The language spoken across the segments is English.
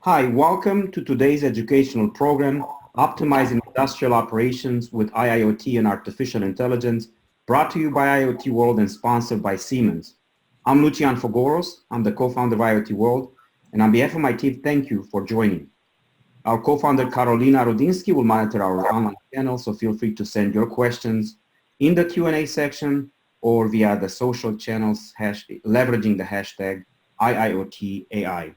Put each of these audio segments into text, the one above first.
Hi, welcome to today's educational program, Optimizing Industrial Operations with IIoT and Artificial Intelligence, brought to you by IoT World and sponsored by Siemens. I'm Lucian Fogoros, I'm the co-founder of IoT World, and on behalf of my team, thank you for joining. Our co-founder Karolina Rudinsky will monitor our online channel, so feel free to send your questions in the Q&A section or via the social channels leveraging the hashtag IIoTAI.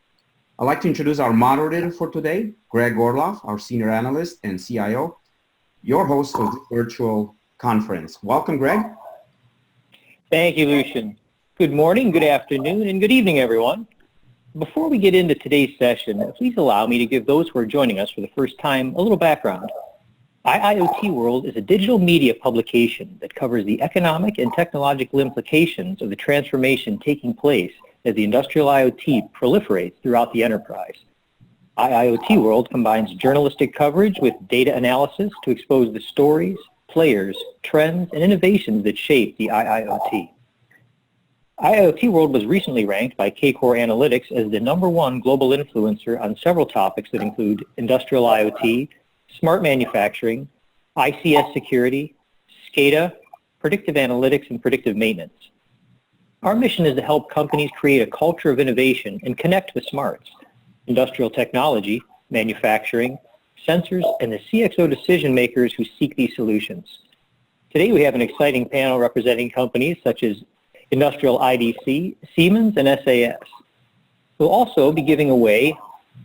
I'd like to introduce our moderator for today, Greg Orloff, our senior analyst and CIO, your host of this virtual conference. Welcome, Greg. Thank you, Lucian. Good morning, good afternoon, and good evening, everyone. Before we get into today's session, please allow me to give those who are joining us for the first time a little background. IIoT World is a digital media publication that covers the economic and technological implications of the transformation taking place as the industrial IoT proliferates throughout the enterprise. IIoT World combines journalistic coverage with data analysis to expose the stories, players, trends, and innovations that shape the IIoT. IIoT World was recently ranked by K-Core Analytics as the #1 global influencer on several topics that include industrial IoT, smart manufacturing, ICS security, SCADA, predictive analytics, and predictive maintenance. Our mission is to help companies create a culture of innovation and connect with smarts, industrial technology, manufacturing, sensors, and the CXO decision makers who seek these solutions. Today we have an exciting panel representing companies such as Industrial IDC, Siemens, and SAS. We'll also be giving away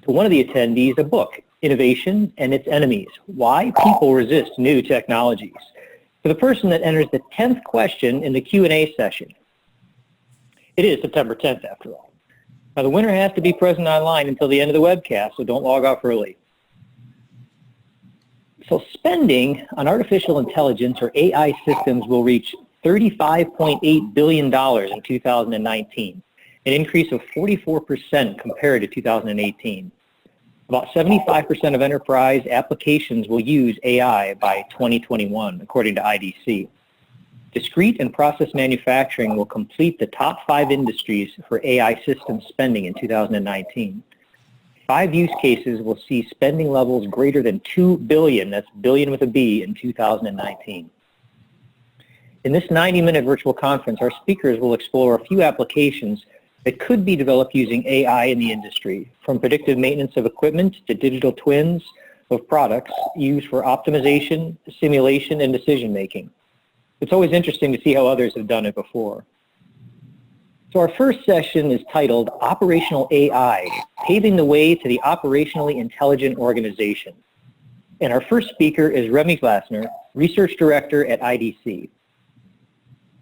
to one of the attendees a book, Innovation and Its Enemies, Why People Resist New Technologies, for the person that enters the 10th question in the Q&A session. It is September 10th, after all. Now, the winner has to be present online until the end of the webcast, so don't log off early. So spending on artificial intelligence or AI systems will reach $35.8 billion in 2019, an increase of 44% compared to 2018. About 75% of enterprise applications will use AI by 2021, according to IDC. Discrete and process manufacturing will complete the top 5 industries for AI system spending in 2019. 5 use cases will see spending levels greater than $2 billion, that's billion with a B, in 2019. In this 90-minute virtual conference, our speakers will explore a few applications that could be developed using AI in the industry, from predictive maintenance of equipment to digital twins of products used for optimization, simulation, and decision-making. It's always interesting to see how others have done it before. So our first session is titled Operational AI, Paving the Way to the Operationally Intelligent Organization. And our first speaker is Remy Glasner, Research Director at IDC.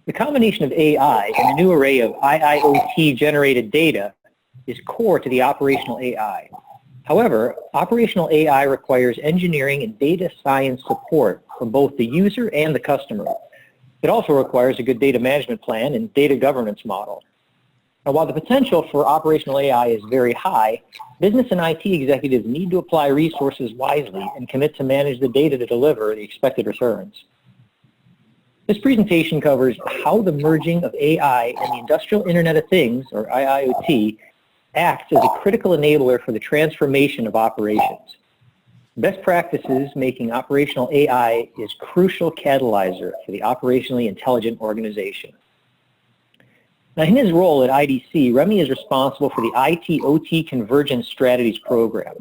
The combination of AI and a new array of IIoT-generated data is core to the operational AI. However, operational AI requires engineering and data science support from both the user and the customer. It also requires a good data management plan and data governance model. Now, while the potential for operational AI is very high, business and IT executives need to apply resources wisely and commit to manage the data to deliver the expected returns. This presentation covers how the merging of AI and the Industrial Internet of Things, or IIoT, acts as a critical enabler for the transformation of operations. Best practices making operational AI is crucial catalyzer for the operationally intelligent organization. Now, in his role at IDC, Remy is responsible for the IT-OT Convergence Strategies program.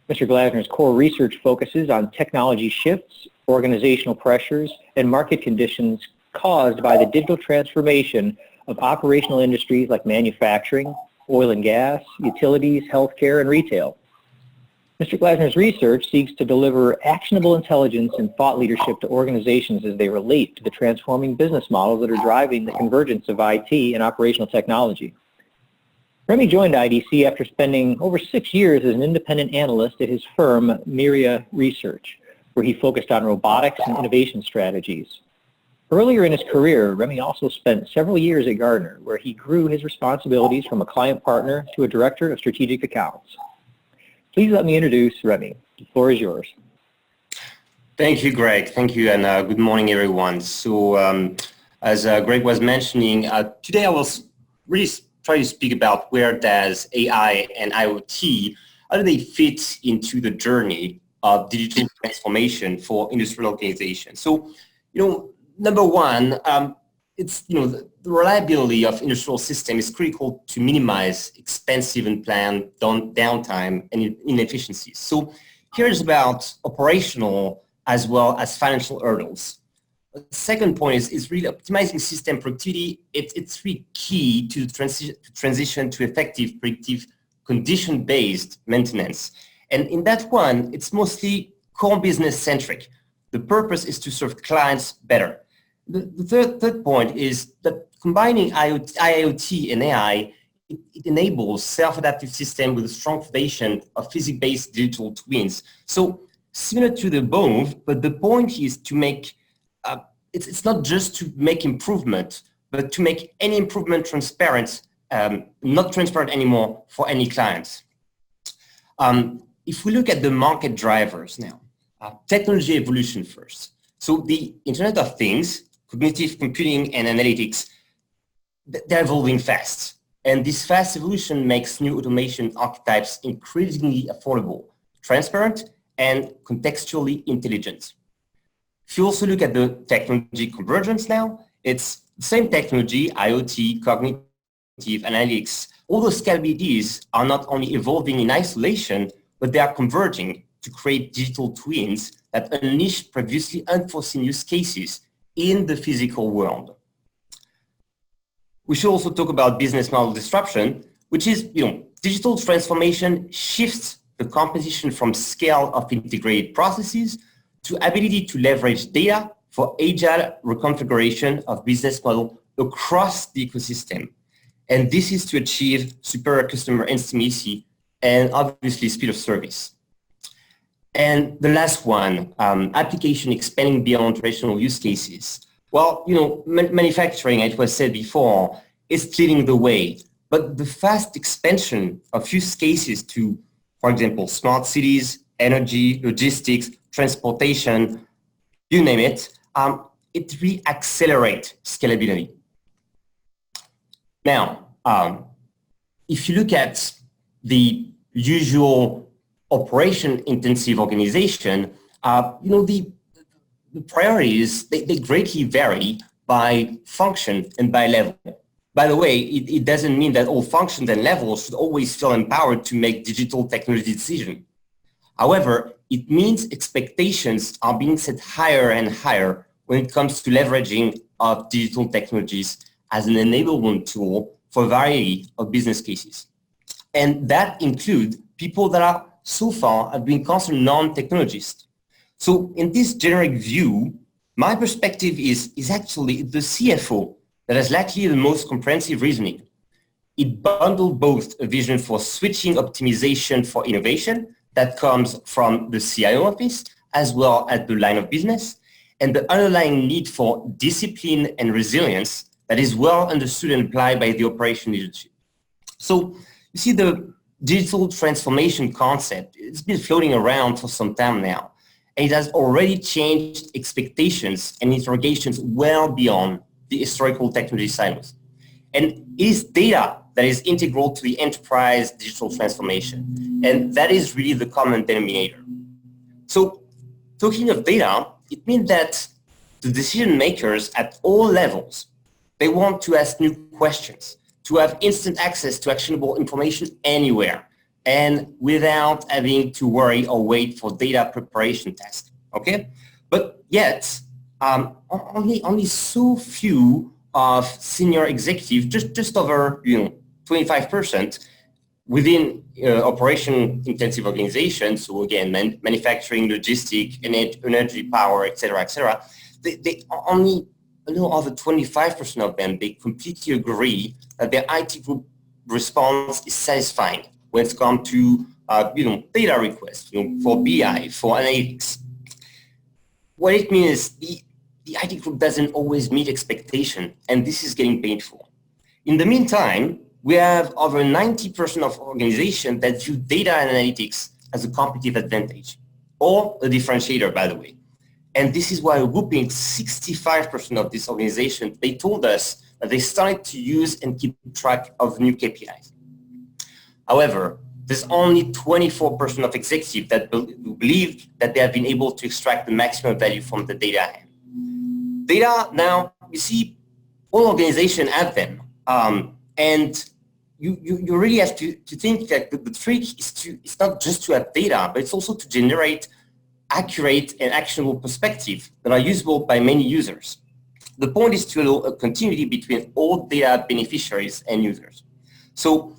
Mr. Glasner's core research focuses on technology shifts, organizational pressures, and market conditions caused by the digital transformation of operational industries like manufacturing, oil and gas, utilities, healthcare, and retail. Mr. Glasner's research seeks to deliver actionable intelligence and thought leadership to organizations as they relate to the transforming business models that are driving the convergence of IT and operational technology. Remy joined IDC after spending over 6 years as an independent analyst at his firm, Myria Research, where he focused on robotics and innovation strategies. Earlier in his career, Remy also spent several years at Gartner, where he grew his responsibilities from a client partner to a director of strategic accounts. Please let me introduce Remy. The floor is yours. Thank you, Greg. Thank you, and good morning, everyone. So, as Greg was mentioning, today I will really try to speak about where does AI and IoT how do they fit into the journey of digital transformation for industrial organizations? So, number one, it's, the reliability of industrial system is critical to minimize expensive and planned downtime and inefficiencies. So here's about operational as well as financial hurdles. The second point is really optimizing system productivity. It's really key to transition to effective, predictive, condition-based maintenance. And in that one, it's mostly core business centric. The purpose is to serve clients better. The third point is that combining IIoT and AI, it enables self-adaptive system with a strong foundation of physics-based digital twins. So similar to the above, but the point is to make, it's not just to make improvement, but to make any improvement transparent, not transparent anymore for any clients. If we look at the market drivers now, technology evolution first. So the Internet of Things, cognitive computing and analytics, they're evolving fast. And this fast evolution makes new automation archetypes increasingly affordable, transparent, and contextually intelligent. If you also look at the technology convergence now, it's the same technology, IoT, cognitive, analytics. All those capabilities are not only evolving in isolation, but they are converging to create digital twins that unleash previously unforeseen use cases in the physical world. We should also talk about business model disruption, which is, digital transformation shifts the composition from scale of integrated processes to ability to leverage data for agile reconfiguration of business model across the ecosystem. And this is to achieve superior customer intimacy and obviously speed of service. And the last one, application expanding beyond traditional use cases. Well, manufacturing, it was said before, is leading the way. But the fast expansion of use cases to, for example, smart cities, energy, logistics, transportation, you name it, it really accelerates scalability. Now, if you look at the usual operation-intensive organization, the priorities, they greatly vary by function and by level. By the way, it doesn't mean that all functions and levels should always feel empowered to make digital technology decisions. However, it means expectations are being set higher and higher when it comes to leveraging of digital technologies as an enablement tool for a variety of business cases. And that includes people that are so far have been considered non-technologists. So in this generic view, my perspective is actually the CFO that has likely the most comprehensive reasoning. It bundled both a vision for switching optimization for innovation that comes from the CIO office as well as the line of business, and the underlying need for discipline and resilience that is well understood and applied by the operation leadership. So you see, the digital transformation concept, it's been floating around for some time now, and it has already changed expectations and interrogations well beyond the historical technology silos. And it is data that is integral to the enterprise digital transformation, and that is really the common denominator. So talking of data, it means that the decision makers at all levels, they want to ask new questions, to have instant access to actionable information anywhere and without having to worry or wait for data preparation tasks, okay? But yet, only so few of senior executives, just over 25% within operation intensive organizations, so again, manufacturing, logistics, energy, power, et cetera, they only, over 25% of them, they completely agree that their IT group response is satisfying when it comes to data requests, for BI, for analytics. What it means is the IT group doesn't always meet expectation, and this is getting painful. In the meantime, we have over 90% of organizations that view data and analytics as a competitive advantage, or a differentiator, by the way. And this is why a whopping 65% of this organization, they told us that they started to use and keep track of new KPIs. However, there's only 24% of executives that believe that they have been able to extract the maximum value from the data. Data now, you see, all organizations have them. And you really have to think that the trick is it's not just to have data, but it's also to generate accurate and actionable perspectives that are usable by many users. The point is to allow a continuity between all data beneficiaries and users. So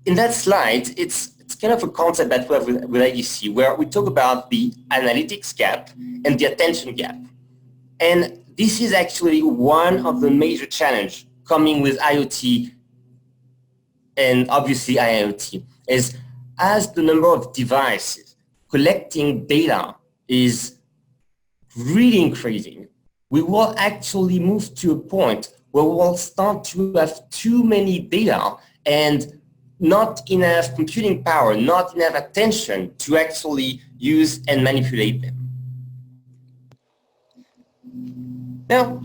in that slide, it's kind of a concept that we have with IDC, where we talk about the analytics gap and the attention gap. And this is actually one of the major challenges coming with IoT and obviously IIoT, is as the number of devices collecting data is really increasing, we will actually move to a point where we will start to have too many data and not enough computing power, not enough attention to actually use and manipulate them. Now,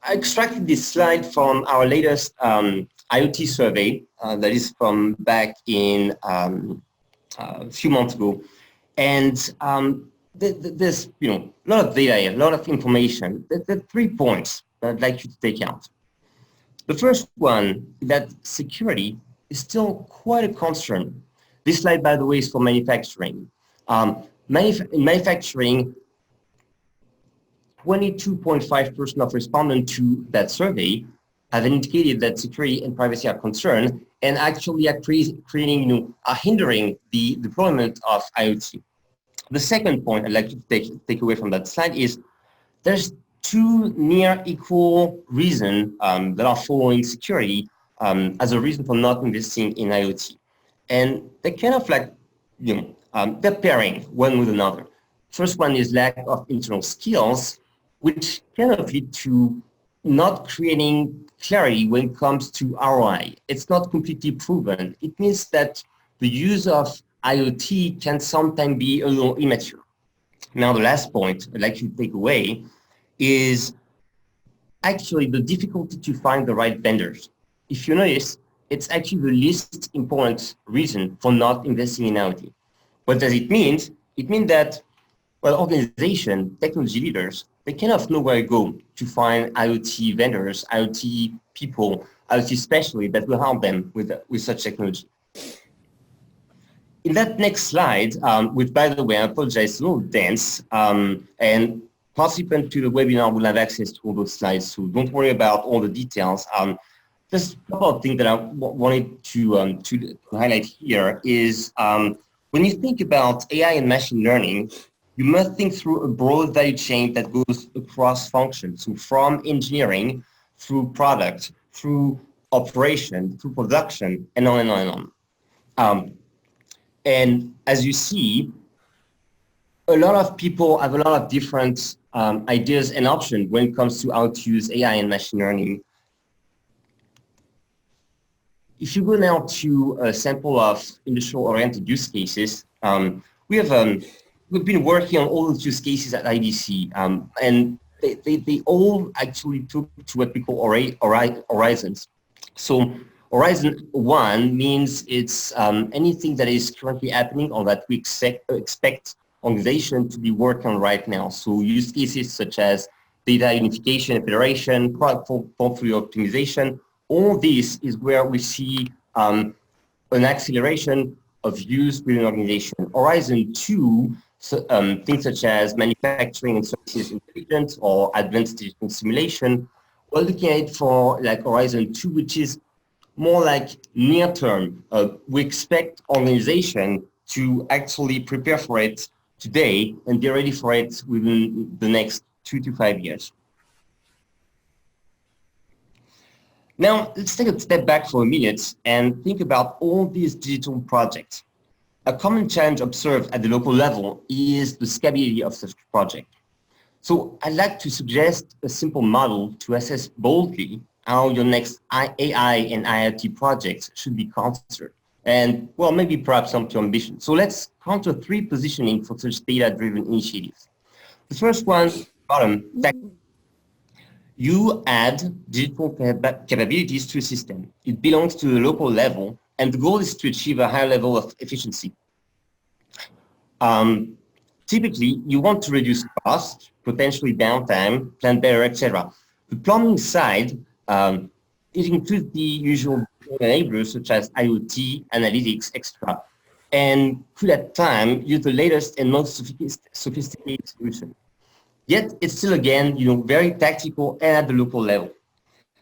I extracted this slide from our latest IoT survey that is from back in a few months ago. And there's a lot of data here, a lot of information. There are 3 points that I'd like you to take out. The first one is that security is still quite a concern. This slide, by the way, is for manufacturing. In manufacturing, 22.5% of respondents to that survey have indicated that security and privacy are concerned and actually are are hindering the deployment of IoT. The second point I'd like to take away from that slide is there's 2 near equal reasons that are following security as a reason for not investing in IoT. And they're kind of like, they're pairing one with another. First one is lack of internal skills, which kind of lead to not creating clarity when it comes to ROI. It's not completely proven. It means that the use of IoT can sometimes be a little immature. Now, the last point I'd like you to take away is actually the difficulty to find the right vendors. If you notice, it's actually the least important reason for not investing in IoT. What does it mean? It means that, well, organizations, technology leaders, they kind of know where to go to find IoT vendors, IoT people, IoT specialists that will help them with such technology. In that next slide, which by the way, I apologize, a little dense, and participants to the webinar will have access to all those slides, so don't worry about all the details. Just a couple of things that I wanted to highlight here is when you think about AI and machine learning, you must think through a broad value chain that goes across functions, so from engineering through product, through operation, through production, and on and on and on. And as you see, a lot of people have a lot of different ideas and options when it comes to how to use AI and machine learning. If you go now to a sample of industrial-oriented use cases, we've been working on all those use cases at IDC, and they all actually took to what we call horizons. So Horizon 1 means it's anything that is currently happening or that we expect organization to be working on right now. So use cases such as data unification and federation, product portfolio optimization, all this is where we see an acceleration of use within an organization. Horizon 2, things such as manufacturing and services intelligence or advanced digital simulation, we're looking at it for like Horizon 2, which is more like near term. We expect organization to actually prepare for it today and be ready for it within the next 2 to 5 years. Now, let's take a step back for a minute and think about all these digital projects. A common challenge observed at the local level is the scalability of such a project. So I'd like to suggest a simple model to assess boldly how your next AI and IoT projects should be considered. And, well, maybe perhaps some to ambition. So let's counter 3 positioning for such data-driven initiatives. The first one, bottom, you add digital capabilities to a system. It belongs to the local level, and the goal is to achieve a higher level of efficiency. Typically, you want to reduce cost, potentially downtime, plan better, etc. The plumbing side, it includes the usual enablers such as IoT, analytics, etc., and could at time use the latest and most sophisticated solution. Yet it's still again, very tactical and at the local level.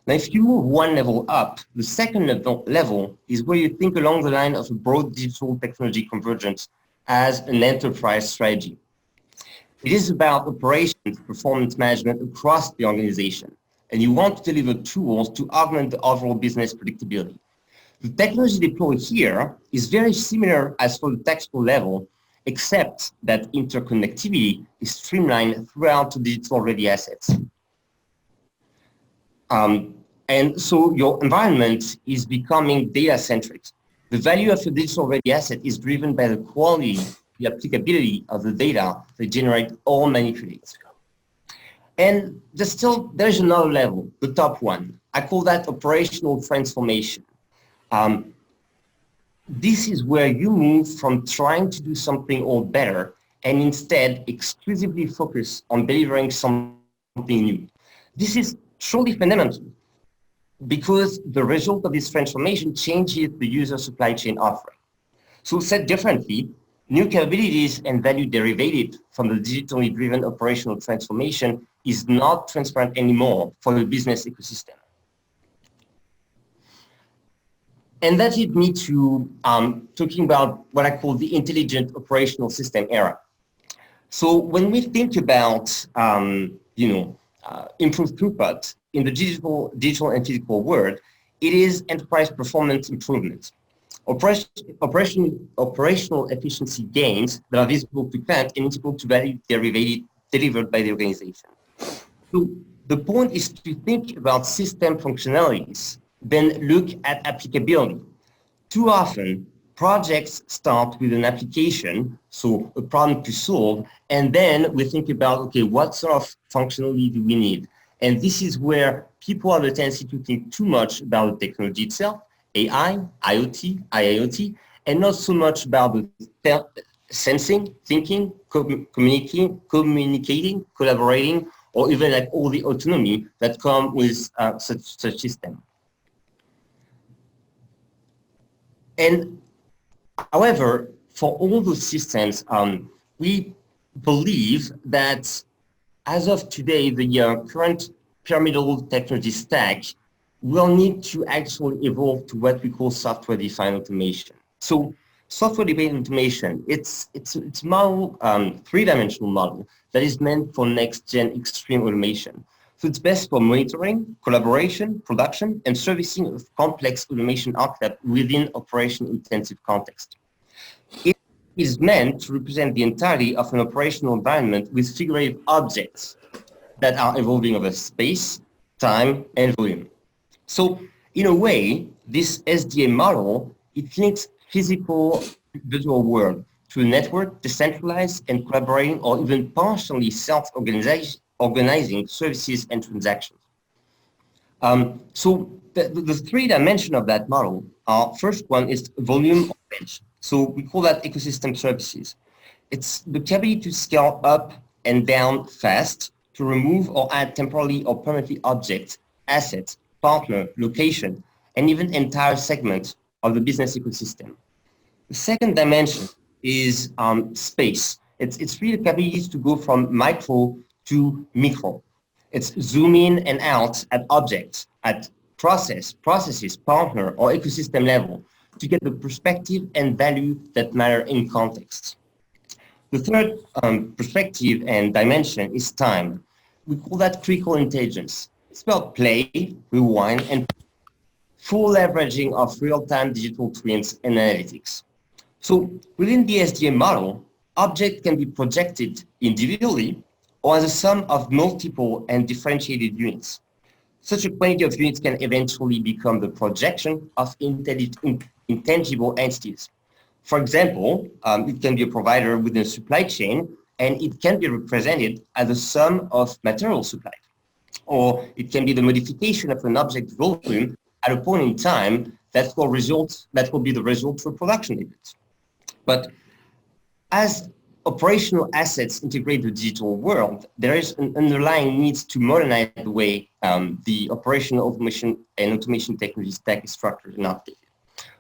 Now, if you move one level up, the second level is where you think along the line of a broad digital technology convergence as an enterprise strategy. It is about operations, performance management across the organization, and you want to deliver tools to augment the overall business predictability. The technology deployed here is very similar as for the tactical level, except that interconnectivity is streamlined throughout the digital-ready assets. And so your environment is becoming data-centric. The value of a digital-ready asset is driven by the quality, the applicability of the data they generate or manipulate. And there's another level, the top one. I call that operational transformation. This is where you move from trying to do something all better and instead exclusively focus on delivering something new. This is truly fundamental because the result of this transformation changes the user supply chain offering. So said differently, new capabilities and value derivative from the digitally driven operational transformation is not transparent anymore for the business ecosystem. And that leads me to talking about what I call the intelligent operational system era. So when we think about, improved throughput in the digital and physical world, it is enterprise performance improvement. Operational efficiency gains that are visible to client and integral to value delivered by the organization. So the point is to think about system functionalities, then look at applicability. Too often, projects start with an application, so a problem to solve, and then we think about, okay, what sort of functionality do we need? And this is where people have a tendency to think too much about the technology itself, AI, IoT, IIoT, and not so much about the sensing, thinking, communicating, collaborating, or even like all the autonomy that come with such system. And however, for all those systems, we believe that as of today, the current pyramidal technology stack will need to actually evolve to what we call software-defined automation. So software-defined automation, it's model, three-dimensional model that is meant for next-gen extreme automation. So it's best for monitoring, collaboration, production, and servicing of complex automation architecture within operation-intensive context. It is meant to represent the entirety of an operational environment with figurative objects that are evolving over space, time, and volume. So in a way, this SDA model, it links physical virtual world to a network, decentralized and collaborating or even partially self-organizing services and transactions. So the three dimensions of that model are, first one is volume or bench. So we call that ecosystem services. It's the capacity to scale up and down fast, to remove or add temporarily or permanently objects, assets, partner, location, and even entire segments of the business ecosystem. The second dimension is space. It's really the capability to go from micro to micro. It's zoom in and out at objects, at processes, partner, or ecosystem level to get the perspective and value that matter in context. The third perspective and dimension is time. We call that critical intelligence. It's about play, rewind, and full leveraging of real-time digital twins and analytics. So within the SDA model, objects can be projected individually or as a sum of multiple and differentiated units. Such a quantity of units can eventually become the projection of intangible entities. For example, it can be a provider within a supply chain, and it can be represented as a sum of material supplied. Or it can be the modification of an object volume at a point in time that will be the result for production events. But as operational assets integrate the digital world, there is an underlying need to modernize the way the operational automation technology stack is structured and updated.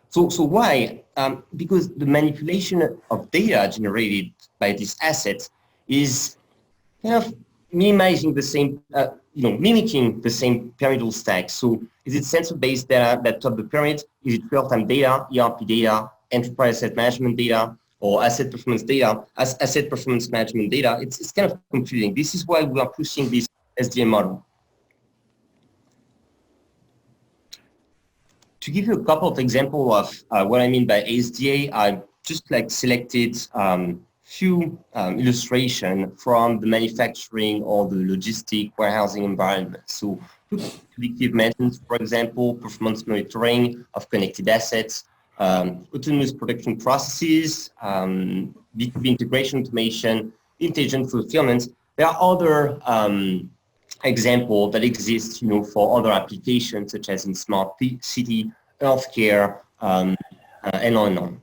So why? Because the manipulation of data generated by these assets is kind of minimizing the same, mimicking the same pyramidal stack. So is it sensor-based data that top the pyramid? Is it real-time data, ERP data, enterprise asset management data, or asset performance data, asset performance management data? It's kind of confusing. This is why we are pushing this SDA model. To give you a couple of examples of what I mean by SDA, I just selected few illustration from the manufacturing or the logistic warehousing environment. So predictive maintenance, for example, performance monitoring of connected assets, autonomous production processes, B2B integration automation, intelligent fulfillment. There are other examples that exist, for other applications such as in smart city, healthcare, and on and on.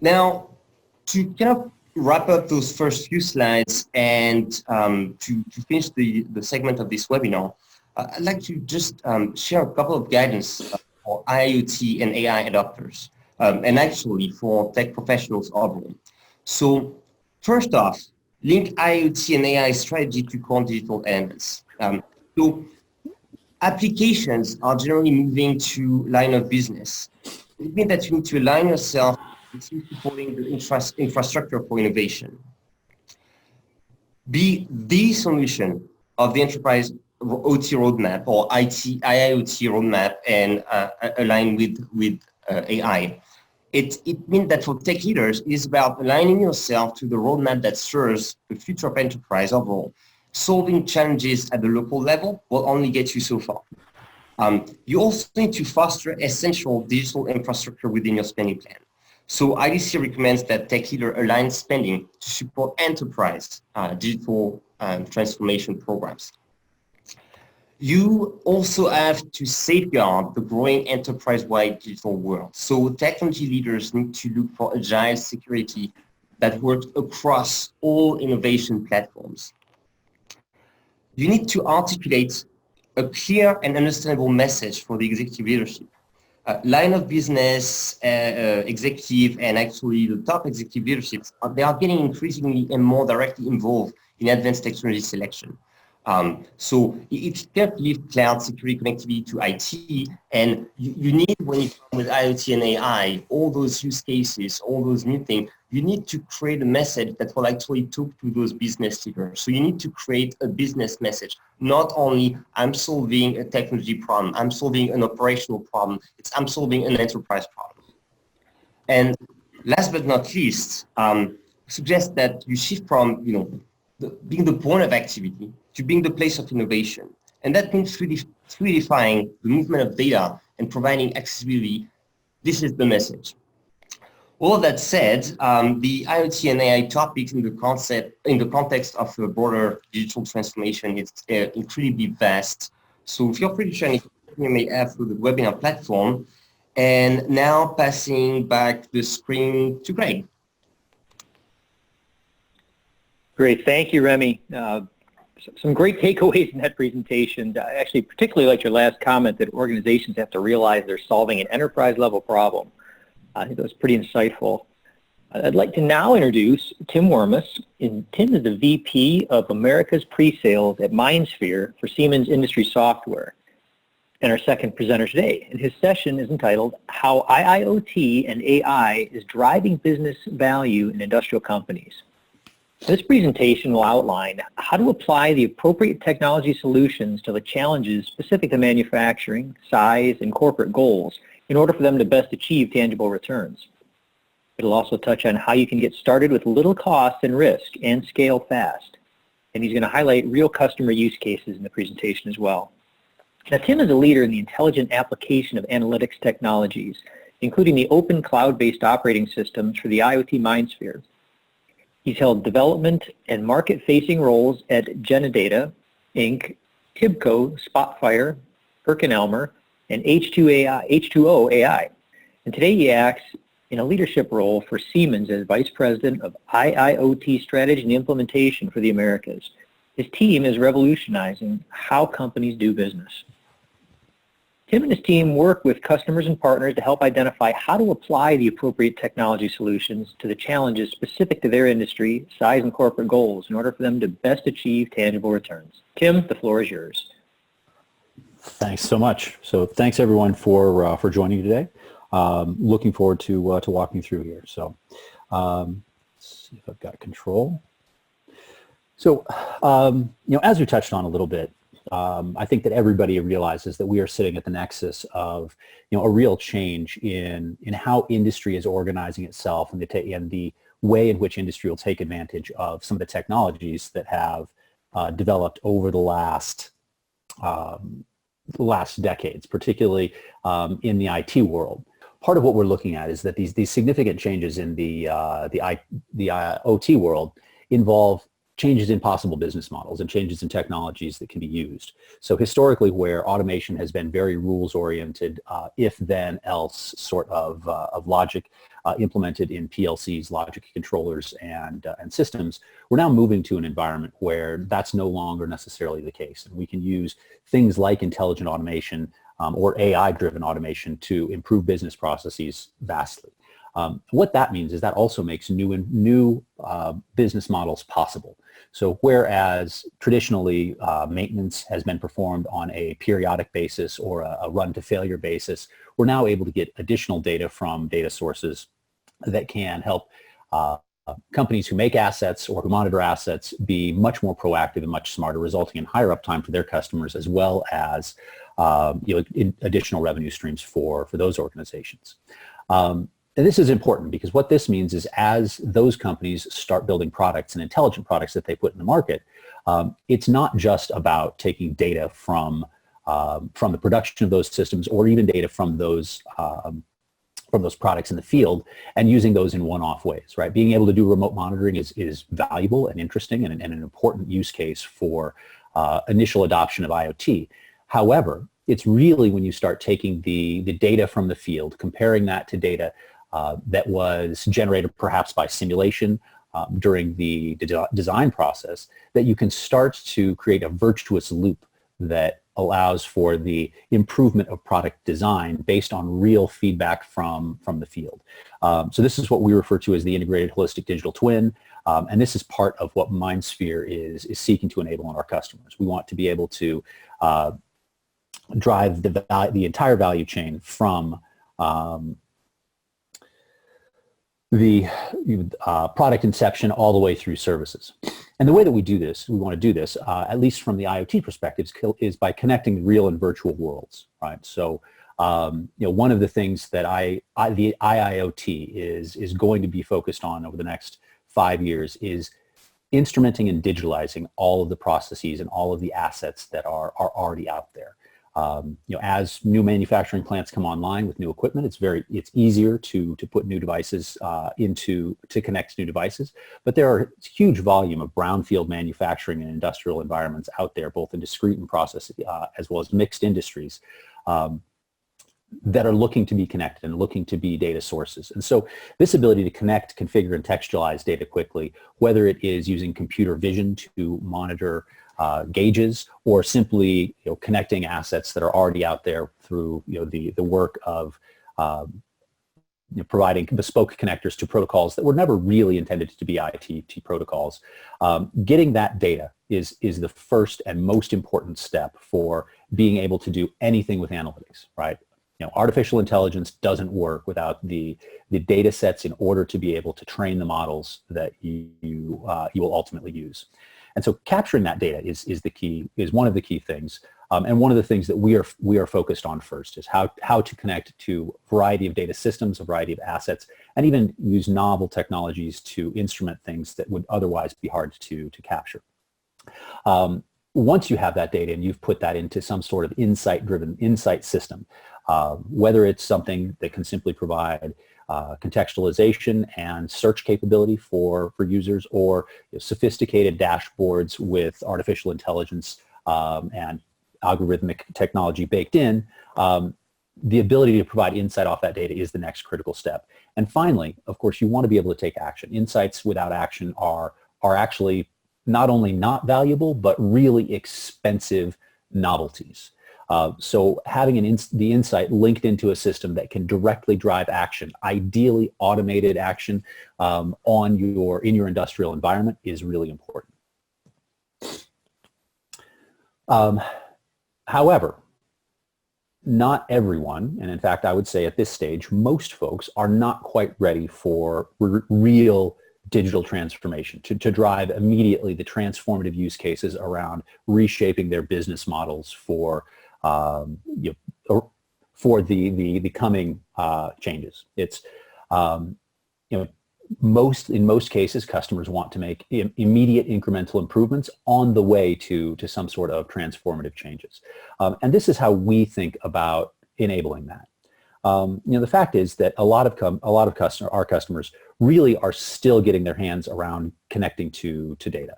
Now, to kind of wrap up those first few slides and to finish the segment of this webinar, I'd like to just share a couple of guidance for IIoT and AI adopters, and actually for tech professionals overall. So first off, link IIoT and AI strategy to core digital elements. So applications are generally moving to line of business. It means that you need to align yourself with supporting the infrastructure for innovation. Be the solution of the enterprise OT roadmap or IIoT roadmap and align with AI. It means that for tech leaders, it is about aligning yourself to the roadmap that serves the future of enterprise overall. Solving challenges at the local level will only get you so far. You also need to foster essential digital infrastructure within your spending plan. So IDC recommends that tech leader align spending to support enterprise digital transformation programs. You also have to safeguard the growing enterprise-wide digital world. So technology leaders need to look for agile security that works across all innovation platforms. You need to articulate a clear and understandable message for the executive leadership. Line of business executive and actually the top executive leaderships, they are getting increasingly and more directly involved in advanced technology selection. So it can't leave cloud security connectivity to IT, and you need, when you come with IoT and AI, all those use cases, all those new things, you need to create a message that will actually talk to those business leaders. So you need to create a business message, not only I'm solving a technology problem, I'm solving an operational problem, I'm solving an enterprise problem. And last but not least, suggest that you shift from being the point of activity to being the place of innovation. And that means fluidifying the movement of data and providing accessibility. This is the message. All that said, the IoT and AI topics in the context of a broader digital transformation is incredibly vast. So feel free to share anything you may have through the webinar platform. And now passing back the screen to Greg. Great, thank you, Remy. Some great takeaways in that presentation. I actually particularly liked your last comment that organizations have to realize they're solving an enterprise-level problem. I think that was pretty insightful. I'd like to now introduce Tim Wormus. Tim is the VP of America's Pre-Sales at MindSphere for Siemens Industry Software, and our second presenter today. And his session is entitled, How IIoT and AI is Driving Business Value in Industrial Companies. This presentation will outline how to apply the appropriate technology solutions to the challenges specific to manufacturing, size, and corporate goals in order for them to best achieve tangible returns. It'll also touch on how you can get started with little cost and risk and scale fast. And he's going to highlight real customer use cases in the presentation as well. Now, Tim is a leader in the intelligent application of analytics technologies, including the open cloud-based operating systems for the IoT MindSphere. He's held development and market-facing roles at Genedata, Inc., Tibco, Spotfire, PerkinElmer, and H2O AI. And today he acts in a leadership role for Siemens as Vice President of IIoT Strategy and Implementation for the Americas. His team is revolutionizing how companies do business. Tim and his team work with customers and partners to help identify how to apply the appropriate technology solutions to the challenges specific to their industry, size, and corporate goals in order for them to best achieve tangible returns. Tim, the floor is yours. Thanks so much. So thanks everyone for joining today. Looking forward to walking through here. So let's see if I've got control. So as we touched on a little bit, I think that everybody realizes that we are sitting at the nexus of a real change in how industry is organizing itself and the way in which industry will take advantage of some of the technologies that have developed over the last decades, particularly in the IT world. Part of what we're looking at is that these significant changes in the OT world involve changes in possible business models and changes in technologies that can be used. So historically, where automation has been very rules-oriented, if-then-else sort of logic implemented in PLCs, logic controllers, and systems, we're now moving to an environment where that's no longer necessarily the case. And we can use things like intelligent automation or AI-driven automation to improve business processes vastly. What that means is that also makes new business models possible. So whereas traditionally maintenance has been performed on a periodic basis or a run to failure basis, we're now able to get additional data from data sources that can help companies who make assets or who monitor assets be much more proactive and much smarter, resulting in higher uptime for their customers as well as additional revenue streams for those organizations. And this is important because what this means is as those companies start building products and intelligent products that they put in the market, it's not just about taking data from the production of those systems or even data from those products in the field and using those in one-off ways, right? Being able to do remote monitoring is valuable and interesting and an important use case for initial adoption of IoT. However, it's really when you start taking the data from the field, comparing that to data that was generated perhaps by simulation during the design process, that you can start to create a virtuous loop that allows for the improvement of product design based on real feedback from the field. So this is what we refer to as the integrated holistic digital twin, and this is part of what MindSphere is seeking to enable in our customers. We want to be able to drive the entire value chain from the product inception all the way through services. And the way that we want to do this, at least from the IoT perspective, is by connecting real and virtual worlds, right? So, one of the things that the IIoT is going to be focused on over the next 5 years is instrumenting and digitalizing all of the processes and all of the assets that are already out there. As new manufacturing plants come online with new equipment, it's easier to put new devices to connect new devices. But there are a huge volume of brownfield manufacturing and industrial environments out there, both in discrete and process, as well as mixed industries, that are looking to be connected and looking to be data sources. And so this ability to connect, configure, and textualize data quickly, whether it is using computer vision to monitor gauges or simply connecting assets that are already out there through the work of providing bespoke connectors to protocols that were never really intended to be IoT protocols. Getting that data is the first and most important step for being able to do anything with analytics, right? Artificial intelligence doesn't work without the data sets in order to be able to train the models that you will ultimately use. And so capturing that data is one of the key things, and one of the things that we are focused on first is how to connect to a variety of data systems, a variety of assets, and even use novel technologies to instrument things that would otherwise be hard to capture. Once you have that data and you've put that into some sort of insight system, whether it's something that can simply provide contextualization and search capability for users, or sophisticated dashboards with artificial intelligence and algorithmic technology baked in, the ability to provide insight off that data is the next critical step. And finally, of course, you want to be able to take action. Insights without action are actually not only not valuable, but really expensive novelties. So having the insight linked into a system that can directly drive action, ideally automated action in your industrial environment, is really important. However, not everyone, and in fact I would say at this stage most folks, are not quite ready for real digital transformation to drive immediately the transformative use cases around reshaping their business models for the coming changes. It's in most cases, customers want to make immediate incremental improvements on the way to some sort of transformative changes. And this is how we think about enabling that. The fact is that a lot of our customers really are still getting their hands around connecting to data.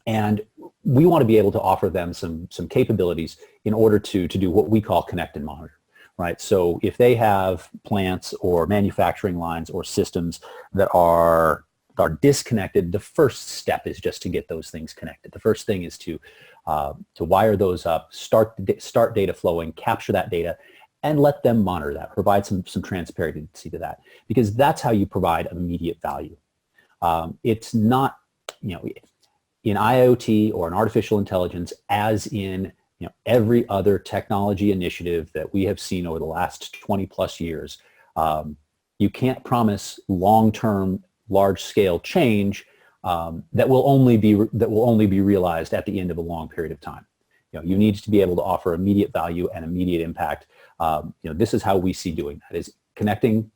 And we want to be able to offer them some capabilities in order to do what we call connect and monitor. Right. So if they have plants or manufacturing lines or systems that are disconnected, the first step is just to get those things connected. The first thing is to wire those up, start data flowing, capture that data, and let them monitor that. Provide some transparency to that, because that's how you provide immediate value. It's not, in IIoT or in artificial intelligence, as in every other technology initiative that we have seen over the last 20 plus years, you can't promise long-term, large-scale change that will only be realized at the end of a long period of time. You need to be able to offer immediate value and immediate impact. This is how we see doing that: is connecting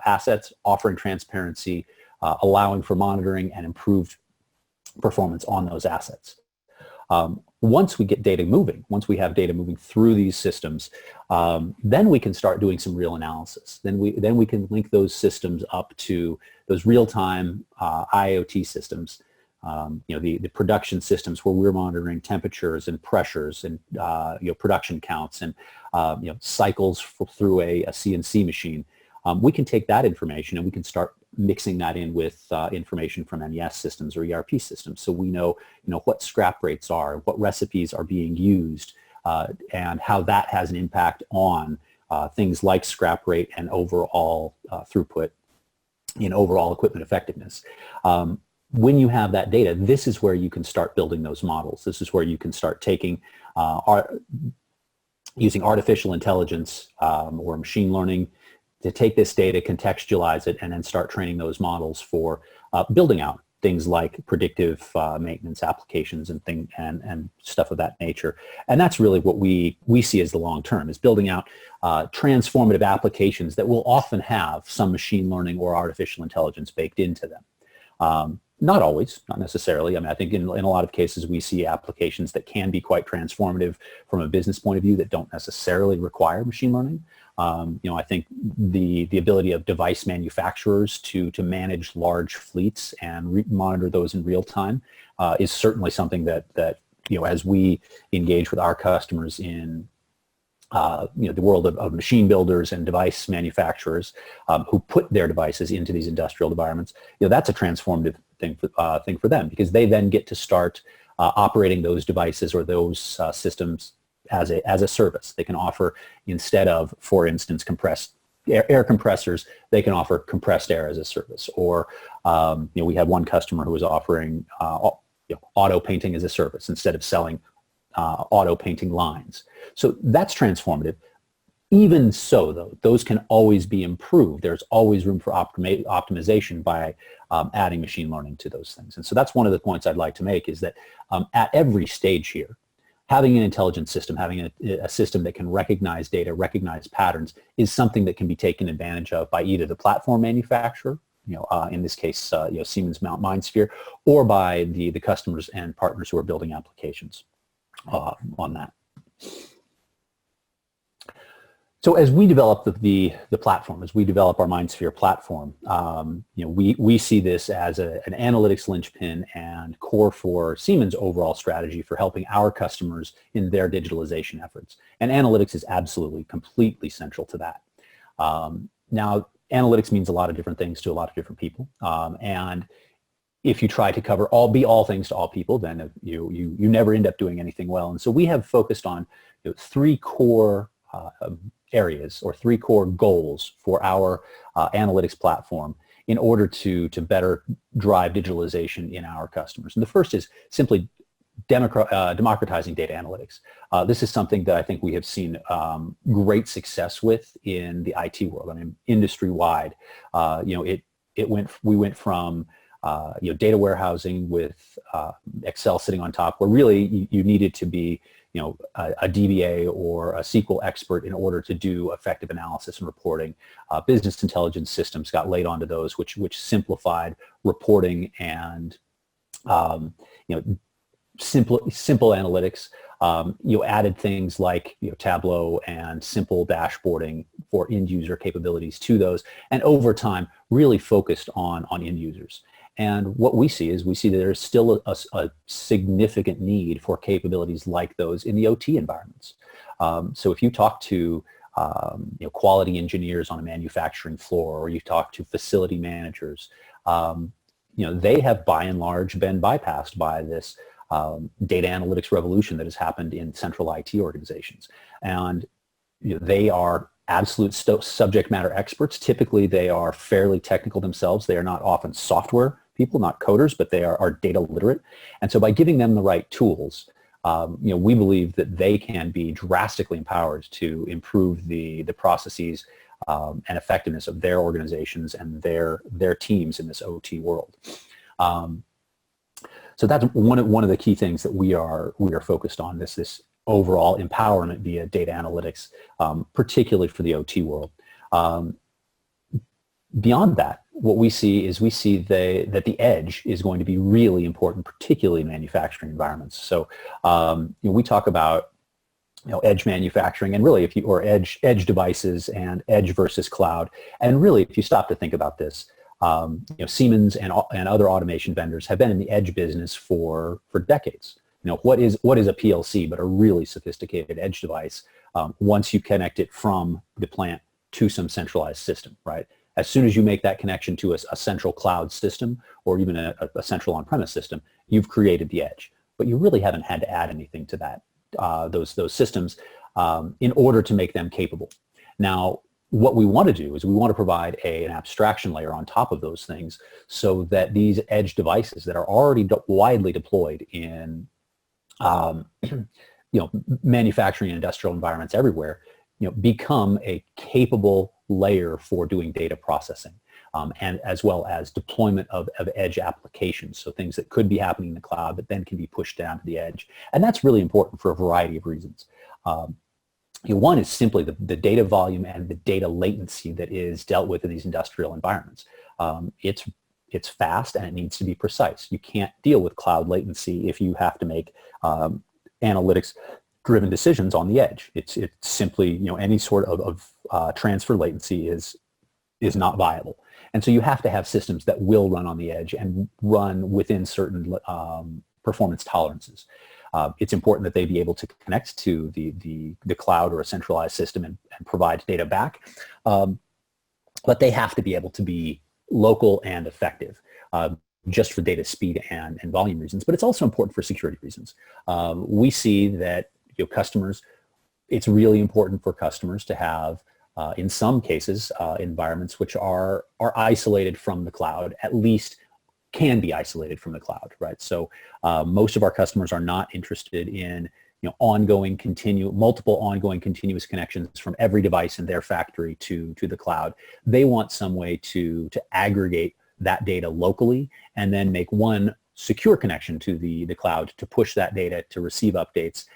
assets, offering transparency, allowing for monitoring and improved performance on those assets. Once we get data moving, once we have data moving through these systems, then we can start doing some real analysis. Then we can link those systems up to those real-time IoT systems, the production systems where we're monitoring temperatures and pressures and production counts and cycles through a CNC machine. We can take that information and we can start mixing that in with information from MES systems or ERP systems, so we know what scrap rates are, what recipes are being used, and how that has an impact on things like scrap rate and overall throughput and overall equipment effectiveness. When you have that data, this is where you can start building those models. This is where you can start taking using artificial intelligence or machine learning to take this data, contextualize it, and then start training those models for building out things like predictive maintenance applications and stuff of that nature. And that's really what we see as the long term, is building out transformative applications that will often have some machine learning or artificial intelligence baked into them. Not always, not necessarily. I mean, I think in a lot of cases we see applications that can be quite transformative from a business point of view that don't necessarily require machine learning. I think the ability of device manufacturers to manage large fleets and monitor those in real time is certainly something that as we engage with our customers in the world of machine builders and device manufacturers who put their devices into these industrial environments, that's a transformative thing for them, because they then get to start operating those devices or those systems as a service. They can offer, instead of, for instance, compressed air compressors, they can offer compressed air as a service. Or we had one customer who was offering auto painting as a service instead of selling auto painting lines. So that's transformative. Even so, though, those can always be improved. There's always room for optimization by adding machine learning to those things. And so that's one of the points I'd like to make, is that at every stage here, having an intelligent system, having a system that can recognize data, recognize patterns, is something that can be taken advantage of by either the platform manufacturer, in this case, Siemens MindSphere, or by the customers and partners who are building applications on that. So as we develop the platform, as we develop our MindSphere platform, we see this as an analytics linchpin and core for Siemens' overall strategy for helping our customers in their digitalization efforts. And analytics is absolutely, completely central to that. Now, analytics means a lot of different things to a lot of different people. And if you try to cover all things to all people, then you never end up doing anything well. And so we have focused on three core areas or three core goals for our analytics platform in order to better drive digitalization in our customers. And the first is simply democratizing data analytics. This is something that I think we have seen great success with in the IT world. I mean, industry-wide, we went from data warehousing with Excel sitting on top, where really you needed to be a DBA or a SQL expert in order to do effective analysis and reporting. Business intelligence systems got laid onto those, which simplified reporting and simple analytics. You added things like Tableau and simple dashboarding for end user capabilities to those, and over time really focused on end users. And what we see that there's still a significant need for capabilities like those in the OT environments. So if you talk to quality engineers on a manufacturing floor, or you talk to facility managers, they have by and large been bypassed by this data analytics revolution that has happened in central IT organizations. And they are absolute subject matter experts. Typically, they are fairly technical themselves. They are not often software people, not coders, but they are data literate. And so by giving them the right tools, we believe that they can be drastically empowered to improve the processes and effectiveness of their organizations and their teams in this OT world. So that's one of the key things that we are focused on, this overall empowerment via data analytics, particularly for the OT world. Beyond that, what we see that the edge is going to be really important, particularly in manufacturing environments. So we talk about edge manufacturing, and really or edge devices and edge versus cloud. And really, if you stop to think about this, Siemens and other automation vendors have been in the edge business for decades. What is a PLC but a really sophisticated edge device once you connect it from the plant to some centralized system, right? As soon as you make that connection to a central cloud system or even a central on-premise system, you've created the edge. But you really haven't had to add anything to that those systems in order to make them capable. Now, what we want to do is we want to provide an abstraction layer on top of those things so that these edge devices that are already widely deployed in manufacturing and industrial environments everywhere, become a capable layer for doing data processing, and as well as deployment of edge applications. So things that could be happening in the cloud but then can be pushed down to the edge. And that's really important for a variety of reasons. One is simply the data volume and the data latency that is dealt with in these industrial environments. It's fast and it needs to be precise. You can't deal with cloud latency if you have to make analytics-driven decisions on the edge. It's simply, any sort of transfer latency is not viable. And so you have to have systems that will run on the edge and run within certain performance tolerances. It's important that they be able to connect to the cloud or a centralized system and provide data back. But they have to be able to be local and effective, just for data speed and volume reasons. But it's also important for security reasons. We see that customers, it's really important for customers to have, in some cases, environments which are isolated from the cloud, at least can be isolated from the cloud, right? So most of our customers are not interested in multiple ongoing continuous connections from every device in their factory to the cloud. They want some way to aggregate that data locally and then make one secure connection to the cloud to push that data to receive updates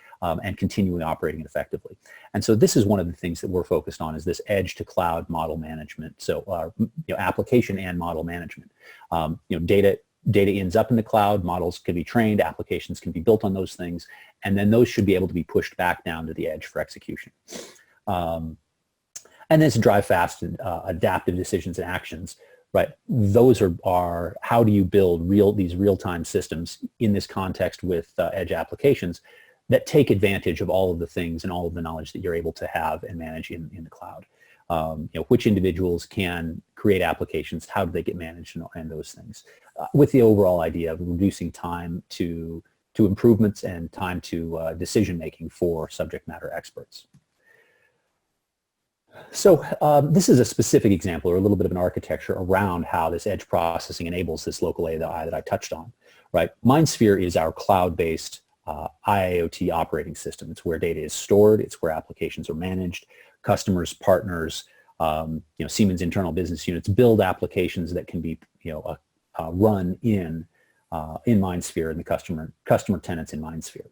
and continuing operating it effectively. And so this is one of the things that we're focused on, is this edge to cloud model management. So application and model management. Data ends up in the cloud, models can be trained, applications can be built on those things, and then those should be able to be pushed back down to the edge for execution. And then to drive fast and adaptive decisions and actions, right? Those are how do you build these real-time systems in this context with edge applications that take advantage of all of the things and all of the knowledge that you're able to have and manage in the cloud. Which individuals can create applications, how do they get managed, and those things, with the overall idea of reducing time to improvements and time to decision making for subject matter experts. So this is a specific example, or a little bit of an architecture around how this edge processing enables this local AI that I touched on, right? MindSphere is our cloud-based IIoT operating system. It's where data is stored. It's where applications are managed. Customers, partners, Siemens internal business units build applications that can be, run in MindSphere and the customer tenants in MindSphere.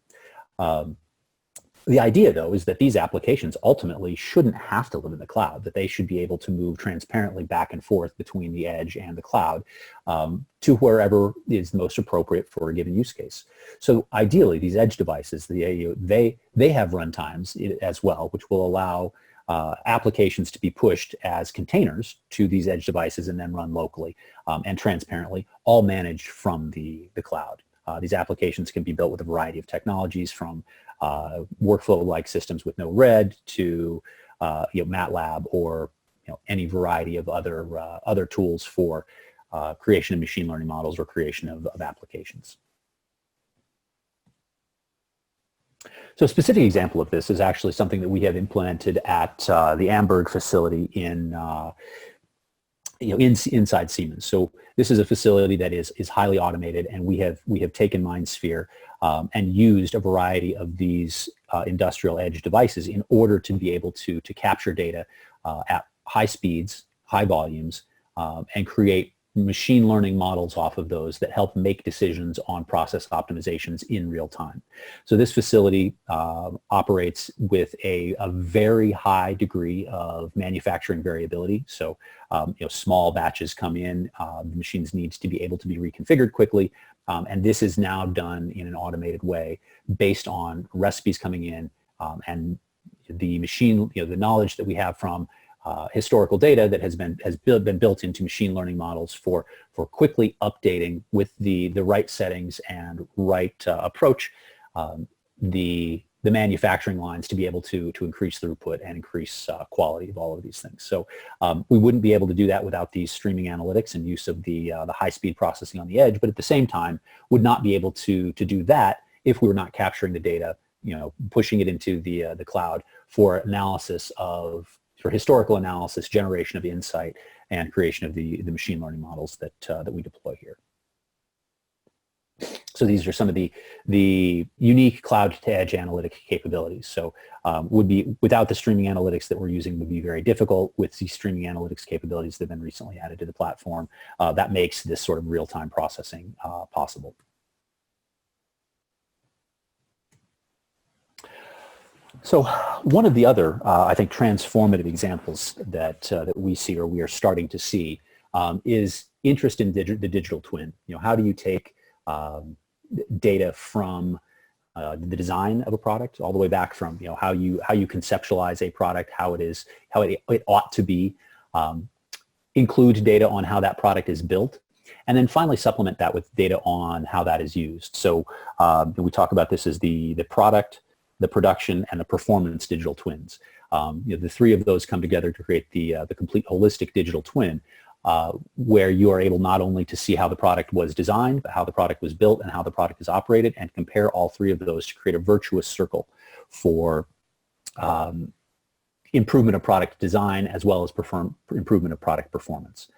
The idea, though, is that these applications ultimately shouldn't have to live in the cloud, that they should be able to move transparently back and forth between the edge and the cloud to wherever is most appropriate for a given use case. So ideally, these edge devices, they have runtimes as well, which will allow applications to be pushed as containers to these edge devices and then run locally and transparently, all managed from the cloud. These applications can be built with a variety of technologies, from workflow-like systems with no-red to MATLAB, or any variety of other tools for creation of machine learning models or creation of applications. So a specific example of this is actually something that we have implemented at the Amberg facility inside Siemens. So this is a facility that is highly automated, and we have taken MindSphere and used a variety of these industrial edge devices in order to be able to capture data at high speeds, high volumes, and create machine learning models off of those that help make decisions on process optimizations in real time. So this facility operates with a very high degree of manufacturing variability. So small batches come in, the machines needs to be able to be reconfigured quickly, and this is now done in an automated way based on recipes coming in and the machine, the knowledge that we have from historical data that has been built into machine learning models for quickly updating with the right settings and right approach the manufacturing lines to be able to increase throughput and increase quality of all of these things. So we wouldn't be able to do that without these streaming analytics and use of the high-speed processing on the edge, but at the same time would not be able to do that if we were not capturing the data, pushing it into the cloud for analysis for historical analysis, generation of insight, and creation of the machine learning models that we deploy here. So these are some of the unique cloud-to-edge analytic capabilities. So without the streaming analytics that we're using, would be very difficult. With these streaming analytics capabilities that have been recently added to the platform, that makes this sort of real-time processing possible. So one of the other, I think, transformative examples that we see, or we are starting to see, is interest in the digital twin. How do you take data from the design of a product all the way back from how you conceptualize a product, how it ought to be, include data on how that product is built, and then finally supplement that with data on how that is used. So we talk about this as the product, the production, and the performance digital twins. The three of those come together to create the complete holistic digital twin, where you are able not only to see how the product was designed, but how the product was built and how the product is operated, and compare all three of those to create a virtuous circle for improvement of product design as well as improvement of product performance.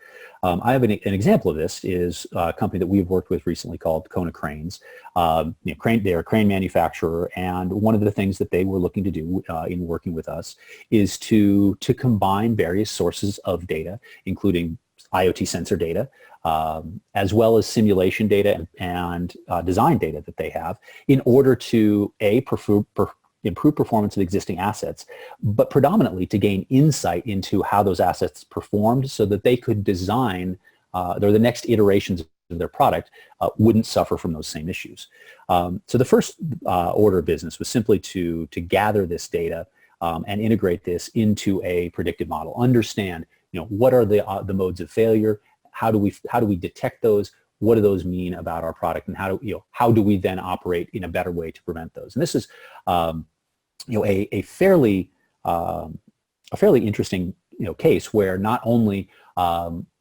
I have an example of this is a company that we've worked with recently called Kona Cranes. They're a crane manufacturer, and one of the things that they were looking to do in working with us is to combine various sources of data, including IoT sensor data, as well as simulation data and design data that they have, in order to improve performance of existing assets, but predominantly to gain insight into how those assets performed so that they could design, or the next iterations of their product wouldn't suffer from those same issues. So the first order of business was simply to gather this data and integrate this into a predictive model. Understand, what are the modes of failure? How do we detect those? What do those mean about our product, and how do we then operate in a better way to prevent those? And this is a fairly interesting case where not only